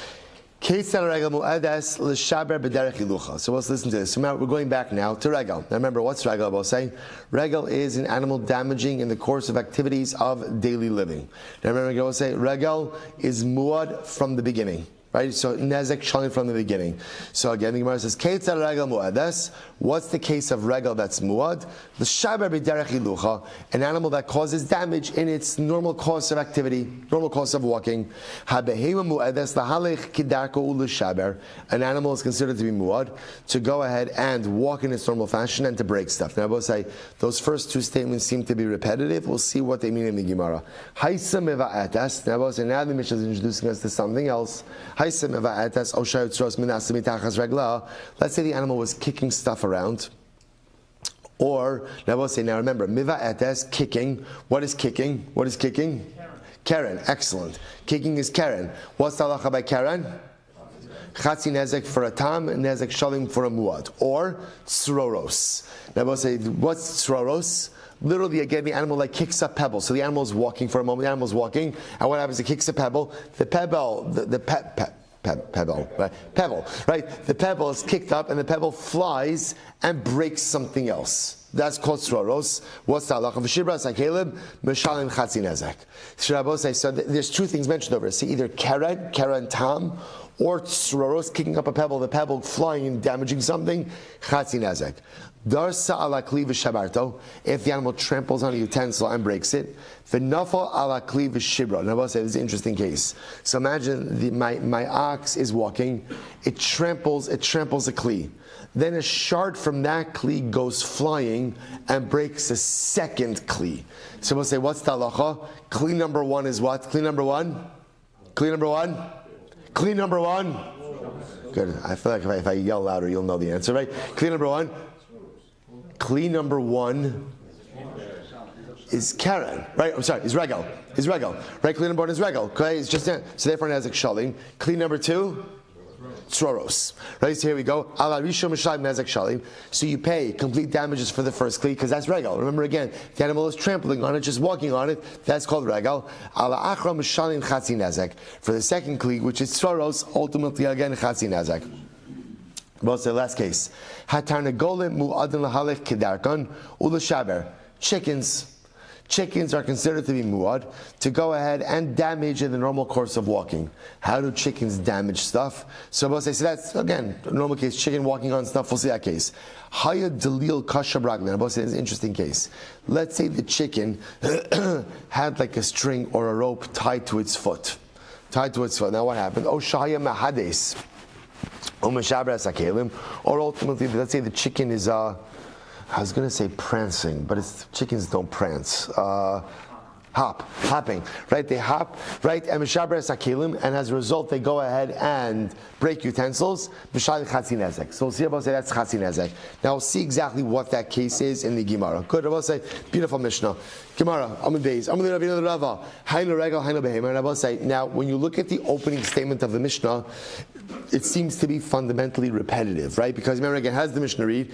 So let's listen to this. So now we're going back now to regal. Now remember, what's regal? I will say, regal is an animal damaging in the course of activities of daily living. Now remember, I will say, regal is muad from the beginning. Right? So nezek shalim from the beginning. So again, the Gemara says, Keitzad regel mu'ades. What's the case of regel that's mu'ad? The shaber b'derech hilucha, an animal that causes damage in its normal course of activity, normal course of walking. Habehema mu'ades lahalech kidarko u'l'shaber. An animal is considered to be mu'ad, to go ahead and walk in its normal fashion and to break stuff. Now I will say, those first two statements seem to be repetitive. We'll see what they mean in the Gemara. Haisa meva'atas. Now I will say, now the Mishnah is introducing us to something else. Let's say the animal was kicking stuff around. Or, now we'll say, now remember, miva etes, kicking. What is kicking? What is kicking? Karen. Excellent. Kicking is Karen. What's the halacha by Karen? Chatzi nezek for a tam, nezek shalim for a muad. Or tsroros. Now we'll say, what's tsroros? Literally, again, the animal like kicks a pebble. So the animal is walking for a moment. The animal is walking, and what happens? It kicks a pebble. The pebble, pebble, right? The pebble is kicked up, and the pebble flies and breaks something else. That's called sroros. What's the halacha? V'shibras hakeleb mishalim chatzi nezek. So there's two things mentioned over. See, either keren tam, or sroros, kicking up a pebble, the pebble flying and damaging something, chatzi nezek. Darsa ala kli v'shabarto, if the animal tramples on a utensil and breaks it. V'nafal ala kli v'shibra. Now, I'll say this is an interesting case. So imagine my ox is walking, it tramples a kli. Then a shard from that kli goes flying and breaks a second kli. So we'll say, what's the halacha? Kli number one is what? Kli number one? Kli number one? Kli number one? Good. I feel like if I yell louder, you'll know the answer, right? Kli number one? Kli number one is Karen, right? I'm sorry, is Regel. Right? Kli number one is Regel. Okay, it's just so therefore it has a shalim. Kli number two, Tsroros. Right, so here we go. Ala Rishon Mishayim Nezek Shalim. So you pay complete damages for the first kli because that's Regel. Remember again, the animal is trampling on it, just walking on it. That's called Regel. Ala Achra Mishalim Chatzi Nezek. For the second kli, which is Tsroros, ultimately again Chatzi Nezek. Well, it's the last case. Hatarnagolim mu'adin lahalech kedarkan u'lashaber. Chickens are considered to be mu'ad, to go ahead and damage in the normal course of walking. How do chickens damage stuff? So we'll say, so that's, again, a normal case, chicken walking on stuff, we'll see that case. Haya delil kasha braglan. We'll say it's an interesting case. Let's say the chicken had like a string or a rope tied to its foot. Now what happened? Oh, shahaya mahades. Or ultimately, let's say the chicken is, I was going to say prancing, but chickens don't prance. Hopping, right? They hop, right? And as a result, they go ahead and break utensils. So we'll see about say that's chatzi nezek. Now we'll see exactly what that case is in the Gemara. Good, Rabbi say, beautiful Mishnah. Gemara, Amud Beis, Amud Ravina Rava, Hainu Regel, Hainu Behema. And Rabbi say, now when you look at the opening statement of the Mishnah, it seems to be fundamentally repetitive, right? Because remember again, how does the Mishnah read?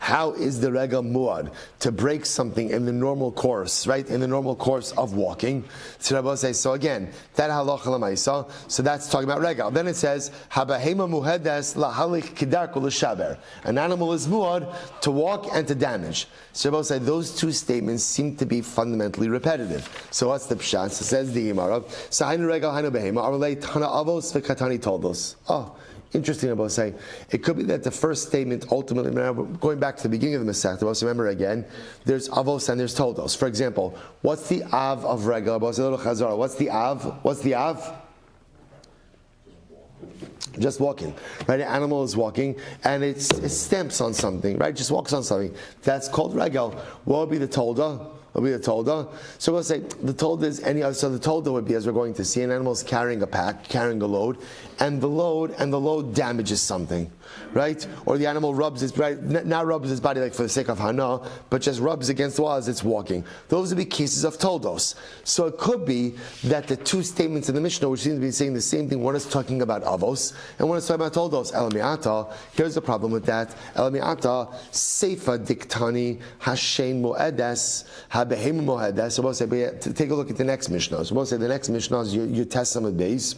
How is the regel muad to break something in the normal course, right? In the normal course of walking. So Rabbi says, so again, that halacha l'maisa. So that's talking about regel. Then it says, habahema muhedes lahalik kidarku l'shaber. An animal is muad to walk and to damage. So Rabbi says those two statements seem to be fundamentally repetitive. So what's the pshat? So says the Gemara. So hainu regel hainu behema. Arlei tana avos v'katani toldos. Oh. Interesting about saying it could be that the first statement ultimately, going back to the beginning of the Masechta, remember again, there's avos and there's toldos. For example, what's the av of regel? What's the av? Just walking, right? An animal is walking and it stamps on something, right? Just walks on something. That's called regel. What would be the tolda? So we'll say the tolda is any other. So the tolda would be, as we're going to see, an animal is carrying a pack, carrying a load, and the load damages something, right? Or the animal rubs his body like for the sake of hana, but just rubs against the wall as it's walking. Those would be cases of toldos. So it could be that the two statements in the Mishnah, which seem to be saying the same thing, one is talking about avos and one is talking about toldos. Elamiata. Here's the problem with that. Elamiata seifa diktani hashen moedes. So we'll say, take a look at the next Mishnah. So we'll say the next Mishnah is your Testament base.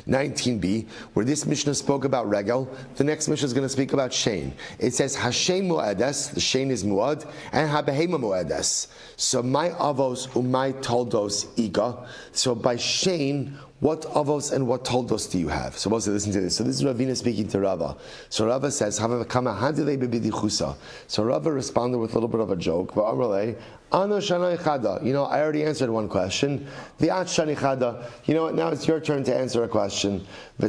19b, where this Mishnah spoke about regel, the next Mishnah is going to speak about shein. It says Hashem mu'edes, the shein is mu'ad, and habehema mu'edes. So my avos umay toldos iga. So by shein, what avos and what toldos do you have? So listen to this. So this is Ravina speaking to Rava. So Rava says, Kamma. So Rava responded with a little bit of a joke. I already answered one question. You know what? Now it's your turn to answer a question. So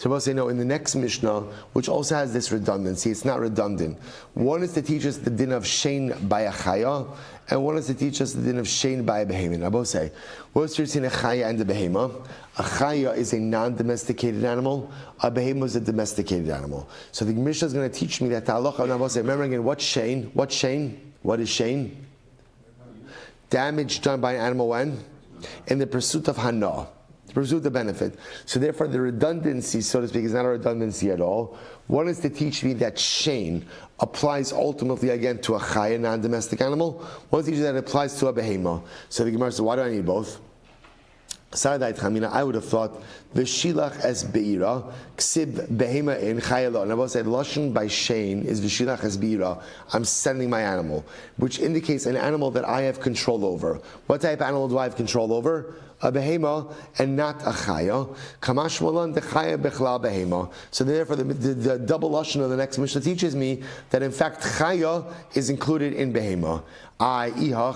we'll say no. In the next Mishnah, which also has this redundancy, it's not redundant. One is to teach us the din of shein by a chaya, and one is to teach us the din of shein by a behema. Now both say, what's between a chaya and a behema? A chaya is a non-domesticated animal. A behema is a domesticated animal. So the Mishnah is going to teach me that halacha. Now both say, remember again, what's shein? What's shein? What is shein? Damage done by an animal when? In the pursuit of hana. The pursuit of benefit. So therefore the redundancy, so to speak, is not a redundancy at all. One is to teach me that shein applies ultimately again to a chaya, non-domestic animal. One teaches that it applies to a behema. So the Gemara says, why do I need both? I would have thought the shilach as beira ksib behema in chayalo. And I will say lashon by shein is the shilach as beira. I'm sending my animal, which indicates an animal that I have control over. What type of animal do I have control over? A behema and not a chaya. Kamash malan the chaya bechla behema. So therefore, the double lashon of the next Mishnah teaches me that in fact chaya is included in behema. I will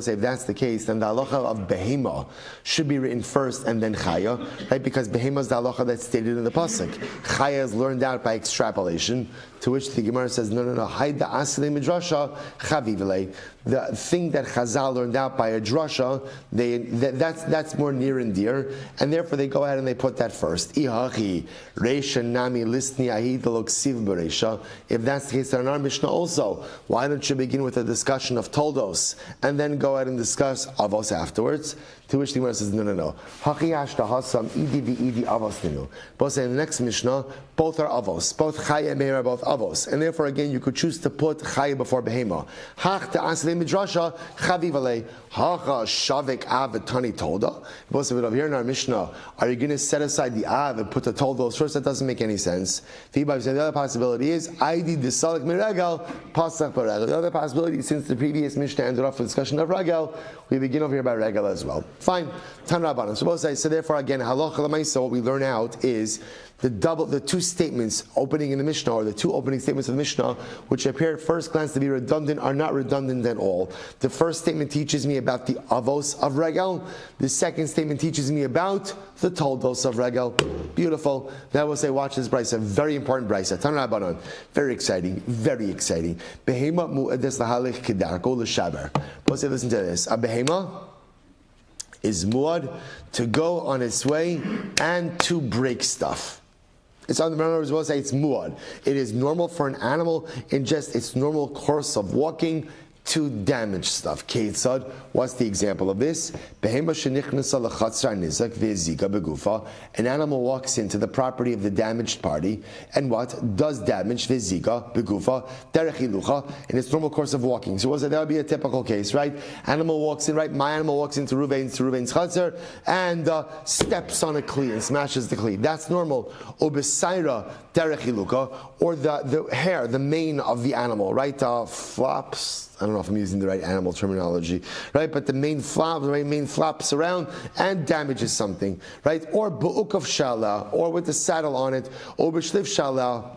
say if that's the case, then the halacha of behema should be written first and then chaya, right? Because behema is the halacha that's stated in the pasuk. Chaya is learned out by extrapolation. To which the Gemara says, no. Hide the asli midrasha chavivle. The thing that Chazal learned out by a drasha, that's more near and dear, and therefore they go ahead and they put that first. Ihachi reisha nami listni ahid loksiv bereisha. If that's the case, in our Mishnah also, why don't you begin with a discussion of toldos and then go ahead and discuss avos afterwards? To which the Gemara says, no. Hachi hashta hasam idi v'idi avos ninu. Both say in the next Mishnah, both are avos. Both chaya and behema are both avos. And therefore, again, you could choose to put chaya before behema. Hach te asle midrasha chavivale hacha shavik av tani tolda. Both of it over here in our Mishnah, are you going to set aside the av and put the toldos first? That doesn't make any sense. The other possibility is idi disalik miregal pasach baregel. The other possibility, since the previous Mishnah ended off with discussion of regel, we begin over here by regel as well. Fine. Tan Rabbanan. So both say, so therefore again, halacha l'maisa, what we learn out is the two statements opening in the Mishnah, or the two opening statements of the Mishnah, which appear at first glance to be redundant, are not redundant at all. The first statement teaches me about the avos of regel. The second statement teaches me about the toldos of regel. Beautiful. Now we'll say, watch this brisa, very important brisa. Tan Rabbanan. Very exciting. Very exciting. Behema mu'edes lahalik kedarko l'shaber. We'll say, listen to this. A behema is muad to go on its way and to break stuff. It's on the Gemara as well say it's muad. It is normal for an animal in just its normal course of walking to damage stuff. Keitzad, what's the example of this? An animal walks into the property of the damaged party and what? Does damage v'zika begufa derech hilucha in its normal course of walking. So that would be a typical case, right? Animal walks in, right? My animal walks into Ruvain's chatzar and steps on a kli and smashes the kli. That's normal. Obesaira derech hilucha, or the hair, the mane of the animal, right? Flops. I don't know if I'm using the right animal terminology, right? But the main flaps around and damages something, right? Or bu'uk of shala, or with the saddle on it, or b'shliv shala,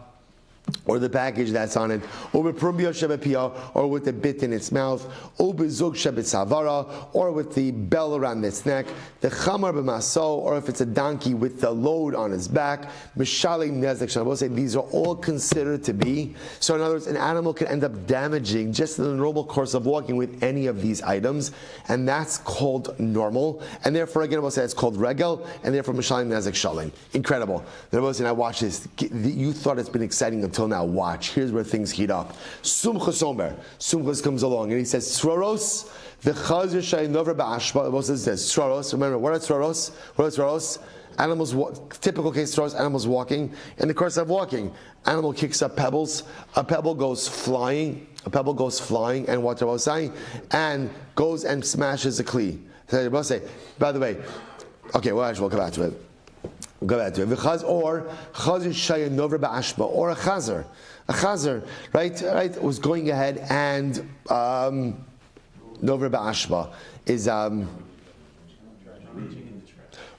or the package that's on it, or with the bit in its mouth, or with the bell around its neck, the chamar b'maso, or if it's a donkey with the load on its back, mishalim nezek. I will say these are all considered to be. So in other words, an animal can end up damaging just in the normal course of walking with any of these items, and that's called normal. And therefore, again, I will say it's called regel, and therefore mishalim nezek shalim. Incredible. Then I will say, I watch this. You thought it's been exciting until until now. Watch. Here's where things heat up. Sumchus Omer. Sumchus comes along and he says, Tzroros, the Chazir Shay Nover Ba'ashba. What does it say? Tzroros. Remember, what are Tzroros? What are Tzroros? Animals, typical case Tzroros, animals walking. In the course of walking, animal kicks up pebbles. A pebble goes flying. And what Rabbi saying? And goes and smashes a kli. So Rabbi say, by the way, okay, well, we'll come back to it. Or chazir shayin nover ba'ashba, or a chazer, right, was going ahead and nover ba'ashba is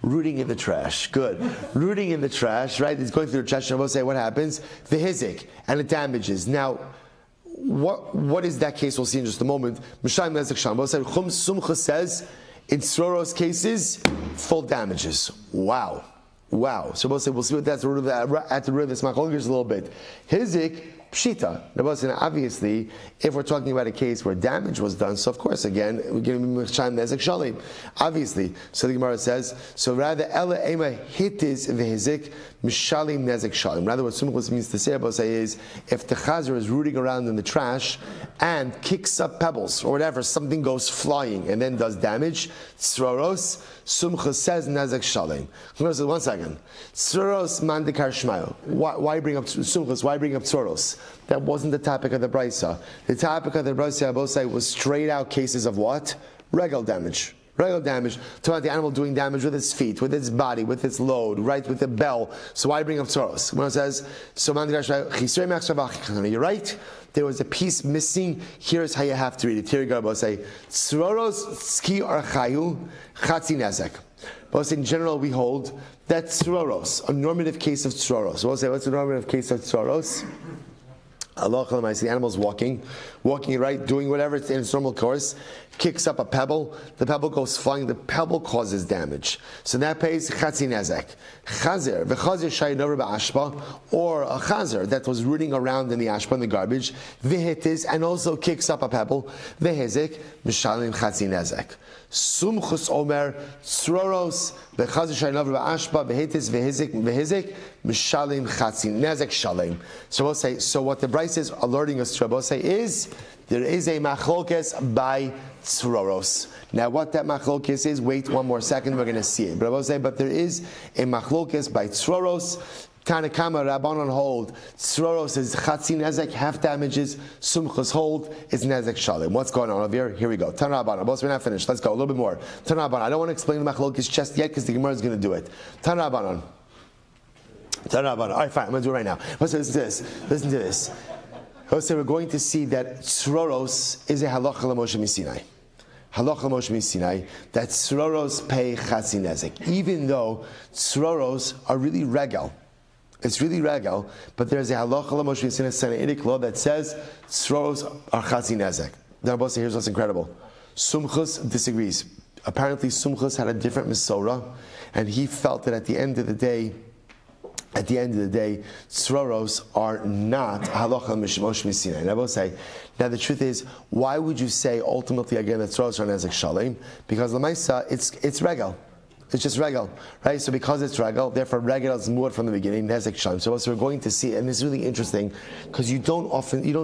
rooting in the trash. Good, rooting in the trash, right? He's going through the trash, and we'll say what happens? The hizik, and it damages. Now, what is that case? We'll see in just a moment. Mishayim nezek sham. We'll say Sumcha says in Tzroros cases, full damages. Wow. So we'll see what that's at the root of this machlokes a little bit. Hizik, pshita. Now, obviously, if we're talking about a case where damage was done, so of course, again, we're going to be mechayim nezek shalim. Obviously, so the Gemara says, so rather ela ema hitis v'hizik mishalim nezek shalim. Rather, what Sumchus means to say about say is, if the chazer is rooting around in the trash and kicks up pebbles or whatever, something goes flying and then does damage, tzroros, Sumchus says nezek shalim. One second. Tzroros mandikar shmayo. Why bring up Sumchus? Why bring up tzroros? That wasn't the topic of the brisa. The topic of the brisa, I both say, was straight out cases of what? Regal damage. Talking about the animal doing damage with its feet, with its body, with its load, right, with the bell. So why bring up tzroros? When it says, you're right, there was a piece missing. Here's how you have to read it. Here you go, both say, tzroros ski archayu chatzi nezek. Both in general, we hold that tzroros, a normative case of tzroros. We'll say, what's a normative case of tzroros? Allah, the animal's walking, right, doing whatever it's in its normal course, kicks up a pebble, the pebble goes flying, the pebble causes damage. So that pays chatzi nezek. Chazer, v'chazer shayin over ba'ashpa, or a chazer that was rooting around in the ashpa, in the garbage, v'hitis, and also kicks up a pebble, v'hizik, mishalim chatzi nezek. Sumchus omer, tzroros, v'chazer shayin over ba'ashpa, v'hitis, v'hizik, mishalim chatzi nezek shalim. So we'll say, so what the Bryce is alerting us to, we'll say, is there is a machlokes by tzroros. Now, what that machlokes is, wait one more second, we're going to see it. But I will say, but there is a machlokes by tzroros. Tana Kamma, Rabbanon hold, tzroros is chatzi nezek, half damages. Sumchus hold is nezek shalim. What's going on over here? Here we go. Tana Rabbanon. We're not finished. Let's go a little bit more. Tana Rabbanon. I don't want to explain the machlokes just yet because the Gemara is going to do it. Tana Rabbanon. All right, fine. I'm going to do it right now. Listen to this. So we're going to see that tzroros is a halacha l'Moshe Misinai. That tzroros pay chatzi nezek. Even though tzroros are really regal. It's really regal, but there's a halacha l'Moshe Misinai Sanaitic law that says tzroros are chatzi nezek. Now, here's what's incredible. Sumchus disagrees. Apparently, Sumchus had a different Mesorah, and he felt that at the end of the day, tzroros are not halacha Moshe Misinai. And I will say, now the truth is, why would you say ultimately again that tzroros are nezek shalim? Because l'maisa, it's regal. It's just regal, right? So because it's regal, therefore regal is muad from the beginning, nezek shalim. So we're going to see, and it's really interesting because you don't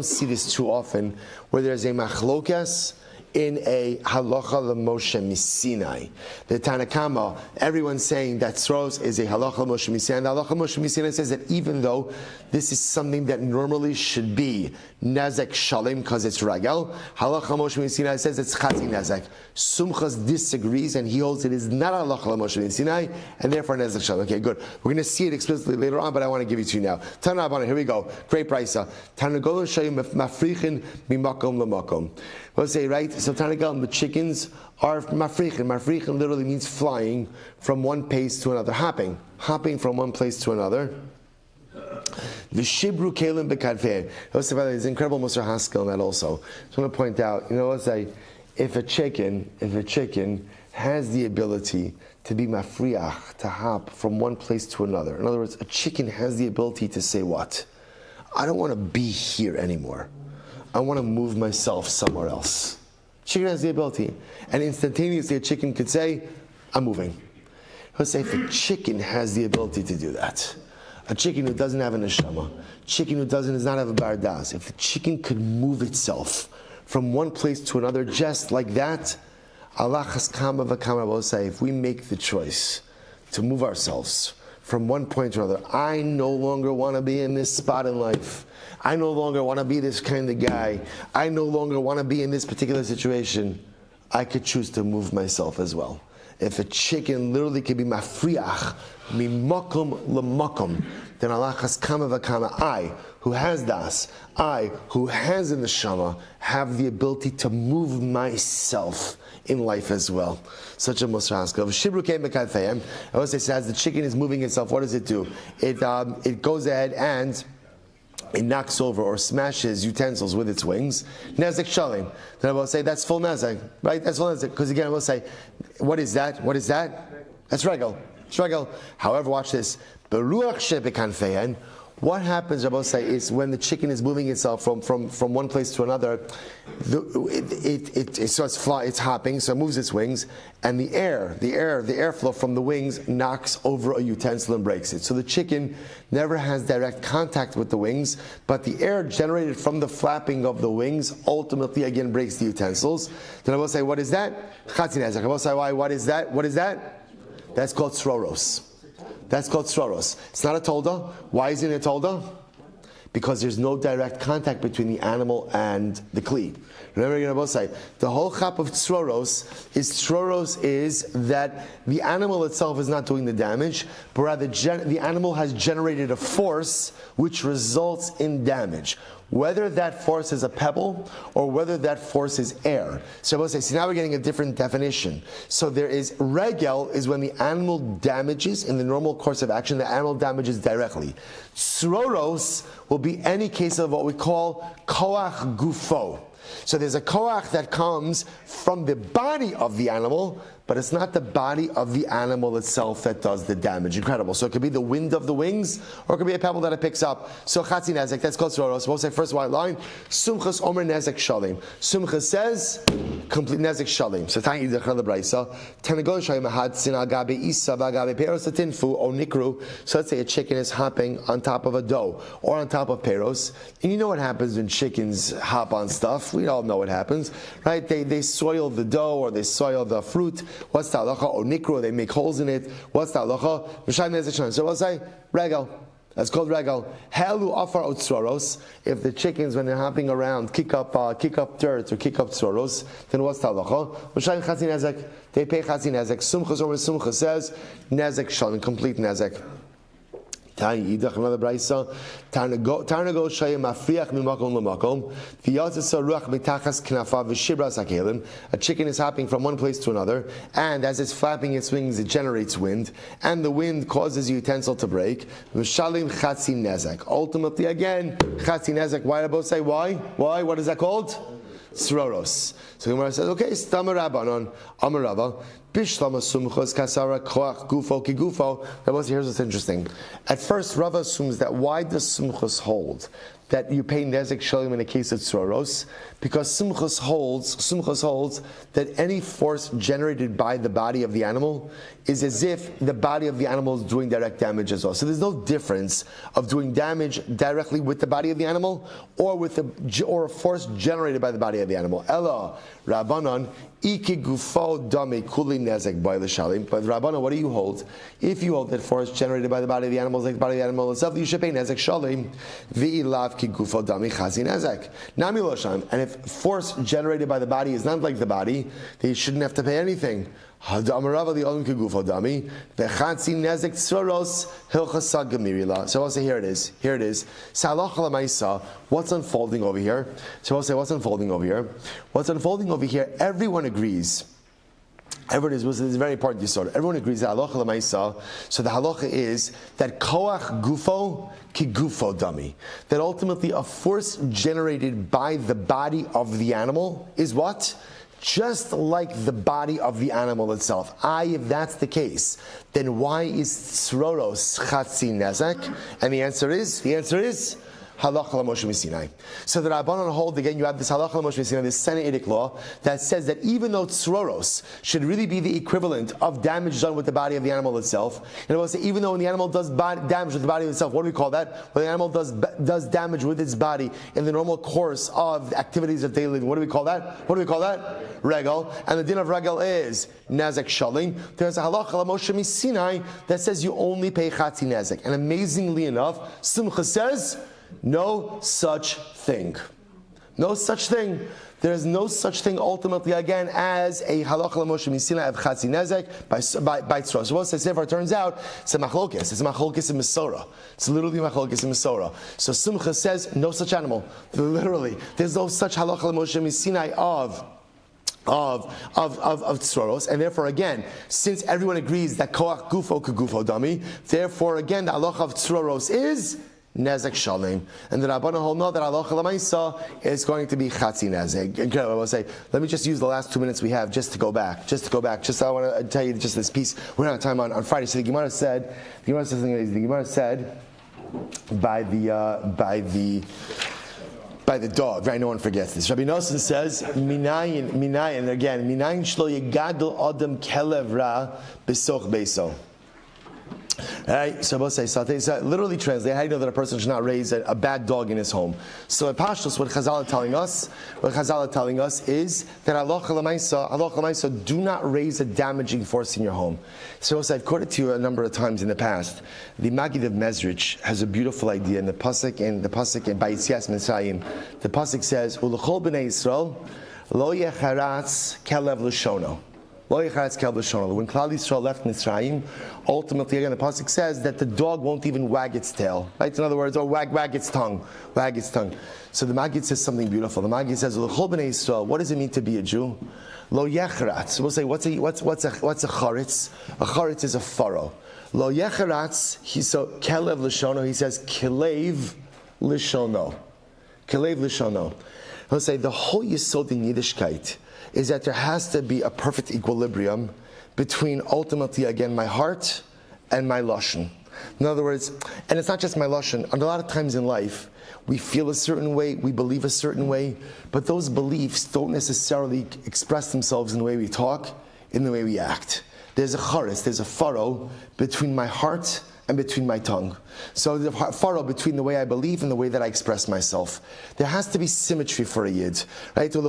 see this too often, where there's a machlokas in a halacha l'Moshe Misinai. The Tana Kamma, everyone's saying that tzroros is a halacha l'Moshe Misinai. And the halacha l'Moshe Misinai says that even though this is something that normally should be nezek shalim because it's regal, halacha l'Moshe Misinai says it's chatzi nezek. Sumchas disagrees and he holds it is not halacha l'Moshe Misinai and therefore nezek shalim. Okay, good. We're going to see it explicitly later on, but I want to give it to you now. Tana Rabbanan, here we go. Great brisa. Tana golon shayim mafrichin mimakom l'makom. We'll say, right? So Tanagal, the chickens are mafrichin. Mafrichin literally means flying from one place to another, hopping from one place to another. The shibru kelim bekadfeh. There's incredible Musar Haskell in that also. I just want to point out, let's say, if a chicken has the ability to be mafriach, to hop from one place to another. In other words, a chicken has the ability to say what? I don't want to be here anymore. I want to move myself somewhere else. Chicken has the ability. And instantaneously a chicken could say, I'm moving. Let's say if a chicken has the ability to do that, A chicken who doesn't have a neshama, chicken who does not have a bardas, if the chicken could move itself from one place to another just like that, Allah has Kamma v'Kamma will say, if we make the choice to move ourselves from one point to another, I no longer want to be in this spot in life. I no longer want to be this kind of guy. I no longer want to be in this particular situation. I could choose to move myself as well. If a chicken literally can be mafriach, mimakum lemakum, then Allah has Kamma v'Kamma. I, who has das, I, who has in the neshama, have the ability to move myself in life as well. Such a musraska. I would say, as the chicken is moving itself, what does it do? It goes ahead and it knocks over or smashes utensils with its wings. Nezek shalim. Then I will say that's full nezek, right? That's full nezek. Because again, I will say, what is that? What is that? That's regal. It's regal. However, watch this. Beruach shebekanfeyen. What happens, Rabbi say, is when the chicken is moving itself from one place to another, it starts flying, it's hopping, so it moves its wings, and the airflow from the wings knocks over a utensil and breaks it. So the chicken never has direct contact with the wings, but the air generated from the flapping of the wings ultimately again breaks the utensils. Then I will say, what is that? Chatzin. I will say, why? What is that? What is that? That's called sroros. That's called sroros. It's not a tolda. Why isn't it a tolda? Because there's no direct contact between the animal and the kli. Remember, you're going to say the whole chap of sroros is that the animal itself is not doing the damage, but rather the animal has generated a force which results in damage. Whether that force is a pebble or whether that force is air. So I will say, see, now we're getting a different definition. So there is regel is when the animal damages in the normal course of action, the animal damages directly. Sroros will be any case of what we call koach gufo. So there's a koach that comes from the body of the animal, but it's not the body of the animal itself that does the damage. Incredible. So it could be the wind of the wings, or it could be a pebble that it picks up. So chatzi nezek, that's called sroros. We'll say first white line, sumchas omer nezek shalim. Sumchas says, complete nezek shalim. So thank you, the braysa. Tenagol shayim ahad sin agabe isa v'agabe peros atinfu o nikru. So let's say a chicken is hopping on top of a dough, or on top of peros. And you know what happens when chickens hop on stuff. We all know what happens, right? They soil the dough, or they soil the fruit. What's the halacha? Or nikro, they make holes in it. What's the halacha? So we'll say, regal. That's called regal. Helu afar otsroros. If the chickens, when they're hopping around, kick up dirt or kick up tzroros, then what's the halacha? Mishayim chatzin nezek. They pay chatzin nezek. Sumchas or sumchas says, nezek shalim, complete nezek. Another brayso. Tarnago shayim mafriach mimakom lemakom. V'yatzis ruach mitachas knafav v'shibras hakelim. A chicken is hopping from one place to another, and as it's flapping its wings, it generates wind, and the wind causes the utensil to break. V'shalim chatzin nezek. Ultimately, again, chatzin nezek. Why did I both say why? Why? What is that called? Sroros. So Gemara says, okay, stama rabbanon, amarava, bishlama sumchos kasara koach gufo ki gufo. Here's what's interesting. At first, Rava assumes that why does sumchos hold that you pay nezek shalim in a case of sroros? Because sumchos holds that any force generated by the body of the animal is as if the body of the animal is doing direct damage as well. So there's no difference of doing damage directly with the body of the animal or a force generated by the body of the animal. Ella Rabbanon iki gufo dami kuli nezek by the shalim. But Rabbanon, what do you hold? If you hold that force generated by the body of the animal is like the body of the animal itself, you should pay nezek shalim. V'ilav ki gufo dami chazi nezek. Nami lo sham. And if force generated by the body is not like the body, then you shouldn't have to pay anything. So I'll say here it is. What's unfolding over here? So I'll say what's unfolding over here? What's unfolding over here? Everyone agrees. This is very important. Everyone agrees that halacha l'maisa. So the halacha is that koach gufo ki gufo dami. That ultimately a force generated by the body of the animal is what? Just like the body of the animal itself. If that's the case, then why is sroros chatzi nezek? And the answer is halacha l'Moshe Sinai. So the Rabbanon hold, again, you have this halacha l'Moshe Sinai, this Sinaitic law, that says that even though tzroros should really be the equivalent of damage done with the body of the animal itself, and it will say even though when the animal does damage with the body of itself, what do we call that? When the animal does damage with its body in the normal course of the activities of daily living, what do we call that? What do we call that? Regal. And the din of regal is nezek shalim. There's a halacha l'Moshe Sinai that says you only pay chatzi nezek. And amazingly enough, Simcha says, no such thing. No such thing. There is no such thing ultimately again as a halacha l'Moshe Sinai of chatzi nezek by tzros. So what says if it turns out it's a machlokes. It's a machlokes in Mesorah. It's literally machlokes in Mesorah. So Simcha says no such animal. Literally, there's no such halacha l'Moshe Sinai of tzroros, and therefore again, since everyone agrees that koach gufo kegufo dami, therefore again the halacha of tzroros is nezek shalim, and the Rabbanon hold know that halacha l'maisa is going to be chatzi nezek. Incredible. I will say, let me just use the last 2 minutes we have just to go back. Just I want to tell you just this piece. We're not time on Friday. So the Gemara said by the dog, right? No one forgets this. Rabbi Nosson says, minayin, again, minayin shlo yegadol adam kelev ra besoch beiso. Right? So literally translate, how do you know that a person should not raise a bad dog in his home? So in Pashtus, what Chazal are telling us is that halacha l'maisa, do not raise a damaging force in your home. So I've quoted to you a number of times in the past. The Maggid of Mezrich has a beautiful idea in the pasuk in by Yitzias Mitzrayim. The pasuk says, "U'lechol b'nei Yisrael lo yecharatz kelev l'shono." When Klal Yisrael left Mitzrayim, ultimately, again, the pasuk says that the dog won't even wag its tail. Right? In other words, or wag its tongue. So the Maggid says something beautiful. The Maggid says, "L'chol b'nei Yisrael." What does it mean to be a Jew? Lo yecharatz. We'll say, what's a charetz? A charetz is a furrow. Lo yecharatz. So kelev l'shono. He says kilev l'shono. Kilev l'shono. He'll say the whole yesod in Yiddishkeit is that there has to be a perfect equilibrium between ultimately, again, my heart and my lashon. In other words, and it's not just my lashon. A lot of times in life, we feel a certain way, we believe a certain way, but those beliefs don't necessarily express themselves in the way we talk, in the way we act. There's a charis, there's a furrow between my heart and between my tongue. So the furrow between the way I believe and the way that I express myself. There has to be symmetry for a yid. Right? Not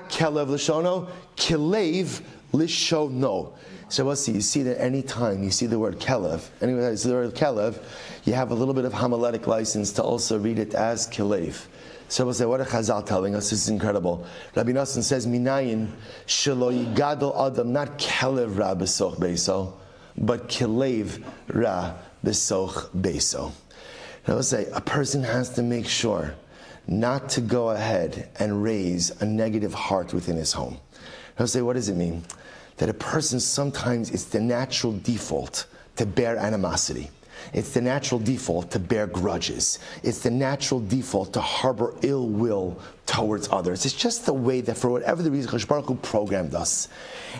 kelev l'shono, kilev l'shono. So we'll see, you see that any time you see the word kelev, anyway, you see the word kelev, you have a little bit of homiletic license to also read it as kilev. So we'll say, what are Chazal telling us? This is incredible. Rabbi Nosson says, minayin shelo yigadol adam, not kelev ra besoch beiso, but kilev ra besoch beiso. Now let's say a person has to make sure not to go ahead and raise a negative heart within his home. Now let's say, what does it mean? That a person sometimes, it's the natural default to bear animosity. It's the natural default to bear grudges. It's the natural default to harbor ill will towards others. It's just the way that, for whatever the reason, Kadosh Baruch Hu programmed us.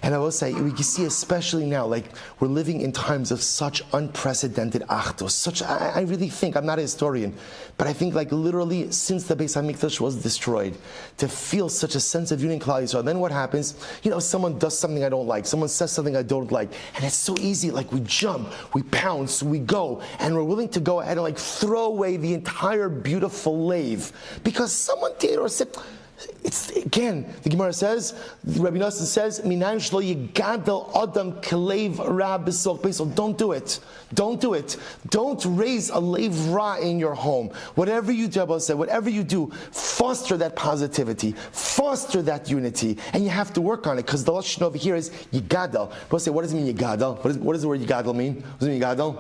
And I will say, we can see especially now, like, we're living in times of such unprecedented achdos. I really think, I'm not a historian, but I think, like, literally, since the Beis HaMikdash was destroyed, to feel such a sense of unity in Klal Yisrael. Then what happens? Someone does something I don't like. Someone says something I don't like. And it's so easy, like, we jump, we pounce, we go, and we're willing to go ahead and, like, throw away the entire beautiful lave because someone did or said. It's, again, the Gemara says, Rabbi Nosson says, "Minayin shlo yigadol adam kelev ra besoch beiso." Don't do it. Don't do it. Don't raise a lev ra in your home. Whatever you do, Rabbi said, whatever you do, foster that positivity, foster that unity, and you have to work on it because the lashon over here is yigadol. Rabbi say, what does it mean yigadol? What does the word yigadol mean? What does it mean yigadol?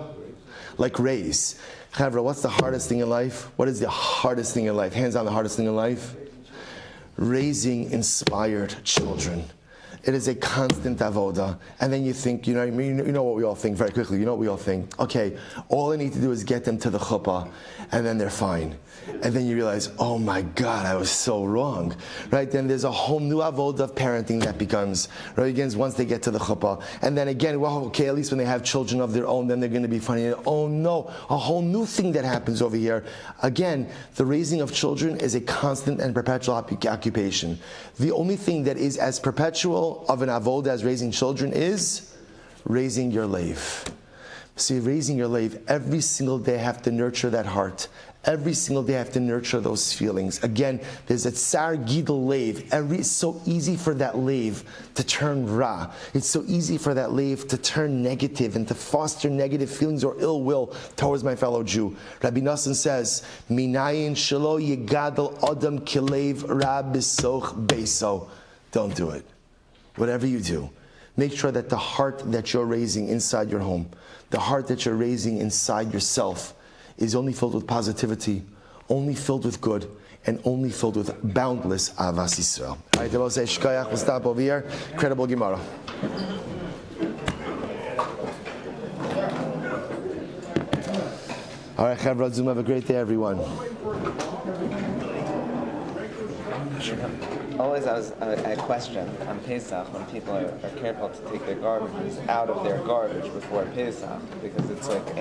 Like raise. Chavra, what's the hardest thing in life? What is the hardest thing in life? Hands on the hardest thing in life? Raising inspired children. It is a constant avoda. And then you think, you know what I mean? You know what we all think very quickly. You know what we all think? Okay, all I need to do is get them to the chuppah, and then they're fine. And then you realize, oh my God, I was so wrong, right? Then there's a whole new avoda of parenting that becomes, right? Begins once they get to the chuppah. And then again, well, okay, at least when they have children of their own, then they're going to be funny. Oh no, a whole new thing that happens over here. Again, the raising of children is a constant and perpetual occupation. The only thing that is as perpetual of an avoda as raising children is raising your lave. See, raising your lave, every single day I have to nurture that heart. Every single day I have to nurture those feelings. Again, there's a tsar gidel lave. It's so easy for that lave to turn ra. It's so easy for that lave to turn negative and to foster negative feelings or ill will towards my fellow Jew. Rabbi Nassan says, Minayin shelo yigadol adam kilev ra b'soch beso. Don't do it. Whatever you do, make sure that the heart that you're raising inside your home, the heart that you're raising inside yourself, is only filled with positivity, only filled with good, and only filled with boundless Avas Yisrael. All right, I will say Shkoyach. We'll stop over here. Credible Gemara. All right, Chevra Zoom. Have a great day, everyone. Always I question on Pesach when people are careful to take their garbage out of their garbage before Pesach, because it's like